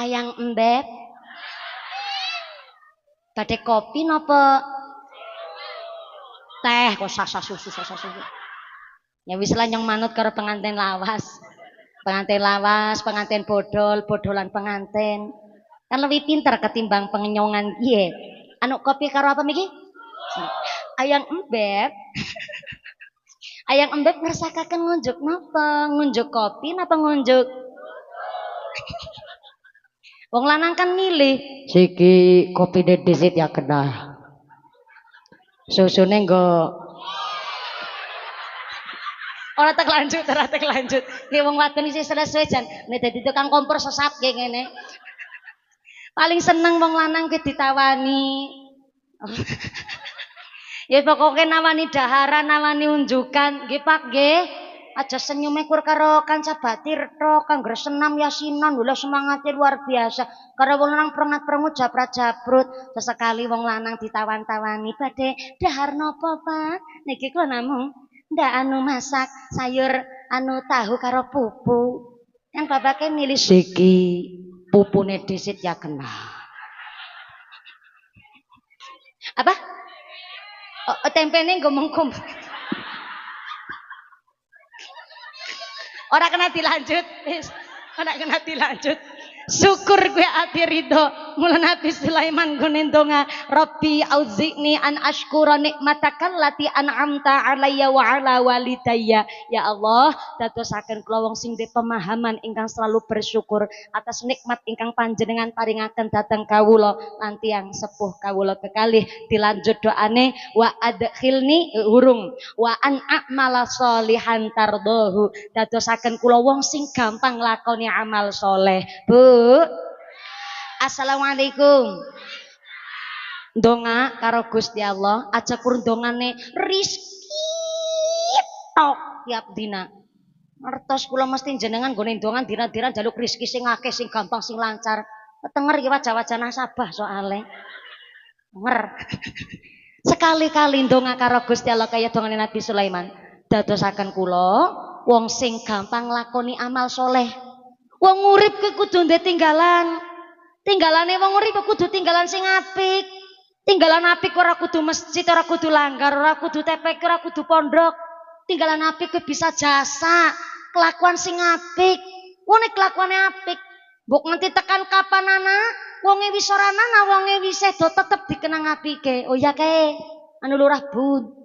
Ayang embet. Badhe kopi napa teh kok sasa susu. Ya wis lah nyong manut karo pengantin lawas. Pengantin lawas, pengantin bodol, bodolan pengantin. Kan lebih pinter ketimbang pengenyongan piye. Anu kopi karo apa miki? Ayang embet. Ayang embet ngersakaken ngunjuk napa? Ngunjuk kopi napa ngunjuk? Wong lanang kan milih. Siki kopi dedesit ya kena. Susune nggo ora tek lanjut. Ki wong wadon isih selesai jan nek dadi tukang kompor sesat kayak ngene. Paling seneng wong lanang ki ditawani. Ya pokoknya nawani daharan, nawani unjukan, nggih Pak nggih. Aja senyume kur karo kanca batir tok, kanggo senam yasinan, lho semangate luar biasa. Karo wong lanang prengat-prengut japrat-japrut, sesekali wong lanang ditawan-tawani, "Badhe dahar napa, Pak?" Niki kula namung ndak anu masak sayur anu tahu karo pupu. Kan babake milih siki pupune disit ya kena. Apa? Oh, tempene ngomong-ngomong. Ora kena dilanjut, wis. Ora kena dilanjut. Syukur gue ati ridho. Mula Nabi Sulaiman gone ndonga, Rabbi auzi'ni an ashkura nikmatakal lati an'amta alayya wa ala walidayya. Ya Allah, dadosaken kula wong sing pemahaman ingkang selalu bersyukur atas nikmat ingkang panjenengan paringaken dhateng kawula lan tiyang sepuh kawula kekalih. Dilanjut doane wa adkhilni urung wa an a'mala sholihan tardahu. Dadosaken kula wong sing gampang lakoni amal soleh. Bu, assalamualaikum. Donga karo Gusti Allah, aja kur dongane rizki tok tiap dina. Ngertos kula mesti jenengan nggone dongan dina-dina njaluk rizki sing akeh, sing gampang, sing lancar. Ketenger iki wajah-wajah nasabah soale. Nger. Sekali-kali ndonga karo Gusti Allah kaya dongane Nabi Sulaiman. Dadosaken kula wong sing gampang lakoni amal soleh. Wong urip kuwi kudu ndek tinggalan. Tinggalane wong urip kudu tinggalan sing apik. Tinggalan apik ora kudu masjid, ora kudu langgar, ora kudu TPK, ora kudu pondok. Tinggalan apik kuwi bisa jasa, kelakuan sing apik. Wong kelakuane apik, mbok nganti tekan kapan ana, wonge wis ora ana, wonge wis sedo tetep dikenang apike. Oh ya kae, anu lurah bud.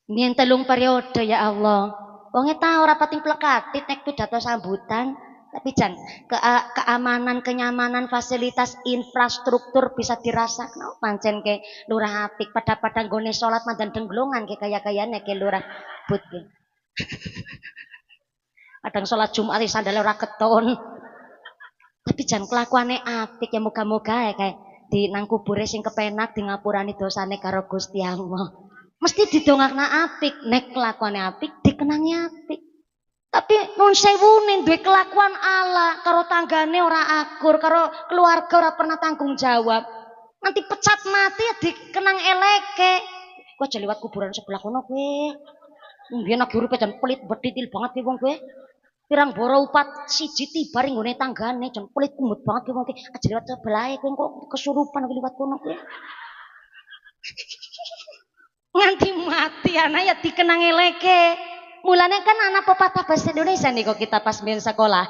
Mien telung periode ya Allah. Wonge ta ora pating plekatit nek pidato sambutan, tapi jan keamanan, kenyamanan, fasilitas infrastruktur bisa dirasakan. Pancen ke lurah apik pada nggone salat mandan denglongan ke kaya-kayane ke lurah but ke. Kadang salat Jumat sandale ora keton. Tapi jan kelakuane apik ya muga-muga kae di nang kubure sing kepenak di ngapurani dosane karo Gusti Allah. Mesti didongakna apik, nek kelakuane apik dikenangi apik. Tapi nun sewune duwe kelakuan ala karo tanggane ora akur, karo keluarga ora pernah tanggung jawab. Nanti pecat mati ya dikenang eleke. Kok aja liwat kuburan sebelah kono kowe. Mbiyen lagi uripe jan pelit betitil banget ki wong kowe. Pirang boro upat siji tibar nggone tanggane jan pelit kumut banget ki wong kowe. Aja liwat sebelah kowe kok kesurupan liwat kono kowe. Nganti mati anak ya dikenang eleke. Mulanya kan anak pepatah bahasa Indonesia nih kok kita pas main sekolah.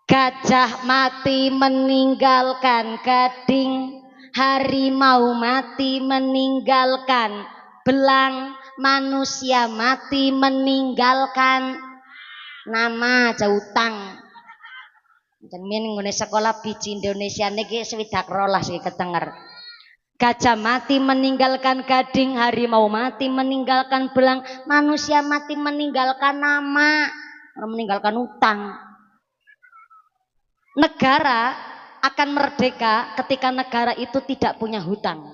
Gajah mati meninggalkan gading, harimau mati meninggalkan belang, manusia mati meninggalkan nama jautang. Dan main ngene sekolah biji Indonesia niki 12 iki ketenger. Gajah mati meninggalkan gading, harimau mati meninggalkan belang, manusia mati meninggalkan nama, meninggalkan utang. Negara akan merdeka ketika negara itu tidak punya hutang.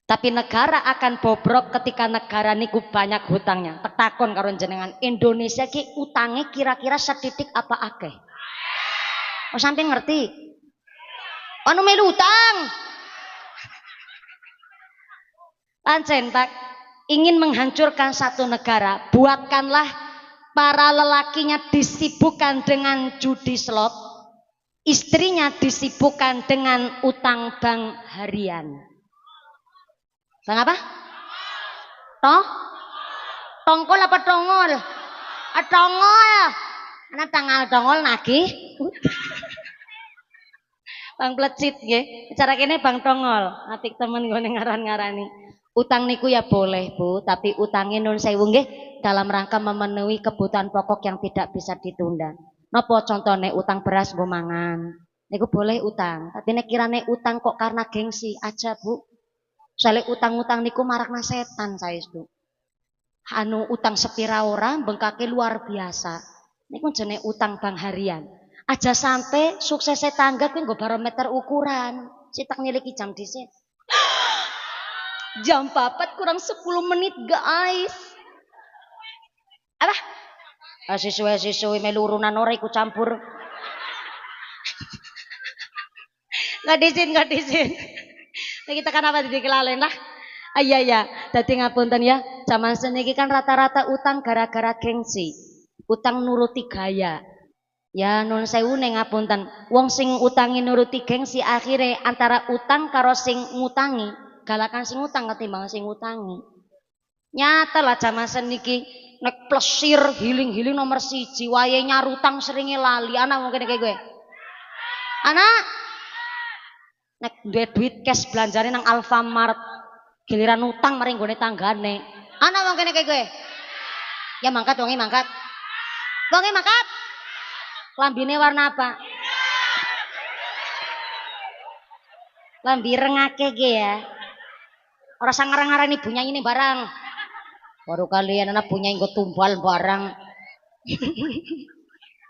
Tapi negara akan bobrok ketika negara niku banyak hutangnya. Takon karo jenengan, Indonesia ki utangnya kira-kira setitik apa akeh? Oh sampai ngerti? Anu melu utang. Pancen tak ingin menghancurkan satu negara, buatkanlah para lelakinya disibukkan dengan judi slot, istrinya disibukkan dengan utang bank harian. Bang apa? Toh? Tongkol apa tongol? Tongol. Anak tanggal tongol nagih. Bang plecit nggih. Cara kene Bang Tongol. Apik temen gue ngaran-ngarani. Utang niku ya boleh, Bu, tapi utangnya nun sewu nggih dalam rangka memenuhi kebutuhan pokok yang tidak bisa ditunda. Napa contohnya utang beras nggo mangan. Niku boleh utang, tapi nek kirane utang kok karena gengsi aja, Bu. Soalnya utang-utang niku marakna setan saestu. Anu utang sepira ora bengkake luar biasa. Niku jenenge utang bank harian. Aja sampai sukses tangga kuwi nggo barometer ukuran. Sitak niliki jam dhisik. Jam 4 kurang 10 menit, guys. Apa? Siswa-siswi melu urunan ora iku campur. Nggak diizin. Nah, kita kan apa dikelalen lah. Iya ya, dadi ngapunten ya. Zaman seniki kan rata-rata utang gara-gara gengsi. Utang nuruti gaya. Ya nun sewu ning ngapunten. Wong sing utangi nuruti gengsi akhirnya antara utang karo sing ngutangi, galakan sing utang ketimbang sing ngutangi. Nyata lah zaman seniki nek plesir healing nomor 1, wayahe nyarutang seringe lali. Anak mungkin kayak gue. Anak nek duit cash belanjane nang Alfamart, giliran utang maring gone tanggane. Ana wong kene kayak gue. Ya mangkat wonge mangkat. Wonge mangkat. Lambine warna apa? Lambi rengake ge ya. Ora sangarang-arani bunyai ini barang. Baru kalian anak punya nggo tumbal barang.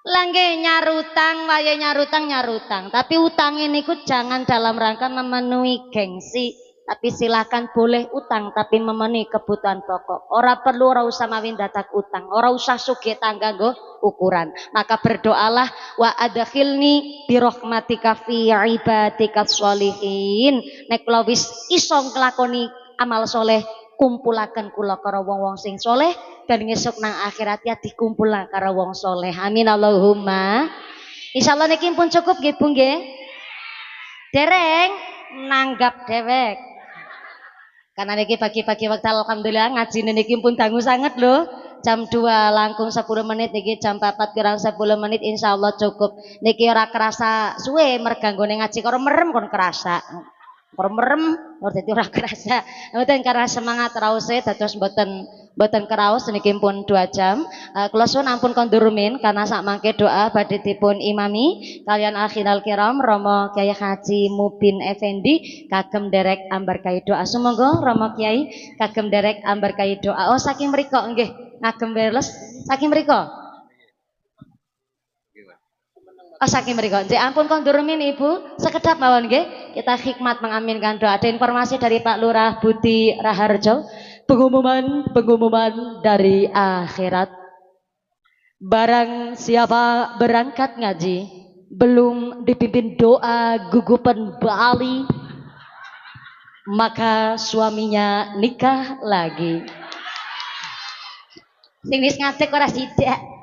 Langge nyarutang, waya nyarutang. Tapi utang ini ku jangan dalam rangka memenuhi gengsi. Tapi silakan boleh utang, tapi memenuhi kebutuhan pokok. Ora perlu, ora usah mawin datak utang. Ora usah sugih tangga go ukuran. Maka berdoalah wa adkhilni bi rahmatika fi ibadika sholihin. Nek kula wis iso nglakoni amal soleh, kumpulaken kula karo wong-wong sing soleh. Dan ngesuk nang akhirat ya dikumpul karo wong soleh. Amin Allahumma. Insyaallah niki pun cukup nggih Bu nggih. Dereng nanggap dewek. Karena niki pagi-pagi waktu alhamdulillah ngaji niki pun dangu sangat loh. Jam 2 langkung 10 menit niki jam 4 kurang 10 menit insyaallah cukup. Niki ora kerasa suwe merganggone ngaji karo merem kon kerasa. Merem dadi ora kerasa. Mboten karena semangat rause dados mboten keraos niki pun 2 jam. Kula suwun ampun kondur rumin karena sak mangke doa badhe dipun imami kalian akhinal kiram Romo Kyai Haji Mubin Effendi kagem derek ambarkahi doa. Sumangga Romo Kyai kagem derek ambarkahi doa. Oh saking mriku nggih ngagem wireless saking mriku. Oh saking mriku. Nggih ampun kondur rumin Ibu, sekedap mawon nggih. Kita hikmat mengaminkan doa. Ada informasi dari Pak Lurah Budi Raharjo. Pengumuman dari akhirat. Barang siapa berangkat ngaji belum dipimpin doa gugupan Bali, maka suaminya nikah lagi. Sing wis ngadeg ora sidak.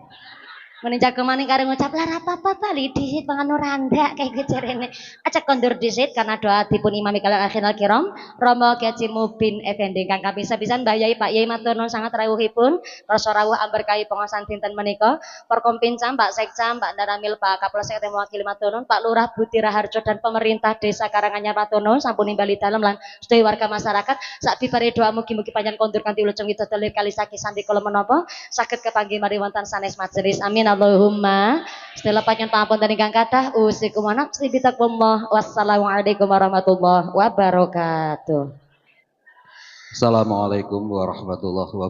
Meni jagomaning karo ngucap lah apa-apa bali disit pangan randa kayak gitu jarene. Aja kondur disit karena doa dipun imami kalian akhinal kiram Romo Kyai Mubin Effendi ingkang kapisan Mbah Yai Pak Yai matur nuwun sangat rawuhipun rasa rawuh amberkahi pengawasan dinten menika Forkompinsa Pak Sekcam Pak Daramil Pak Kapolsek mewakili matur nuwun Pak Lurah Budi Raharjo dan pemerintah Desa Karanganyar matur nuwun sampun nimbali dalem lan sedaya warga masyarakat sak bibare doa mugi-mugi panjenengan kondur kanthi wilujeng widodari kali saki sandi kala menapa saged kepanggih mari wonten sanes majelis amin Allahumma. Setelah panjenengan pun ingkang kathah usikum wa nafsi bitaqwallah. Wassalamualaikum warahmatullahi wabarakatuh. Assalamualaikum warahmatullahi wabarakatuh.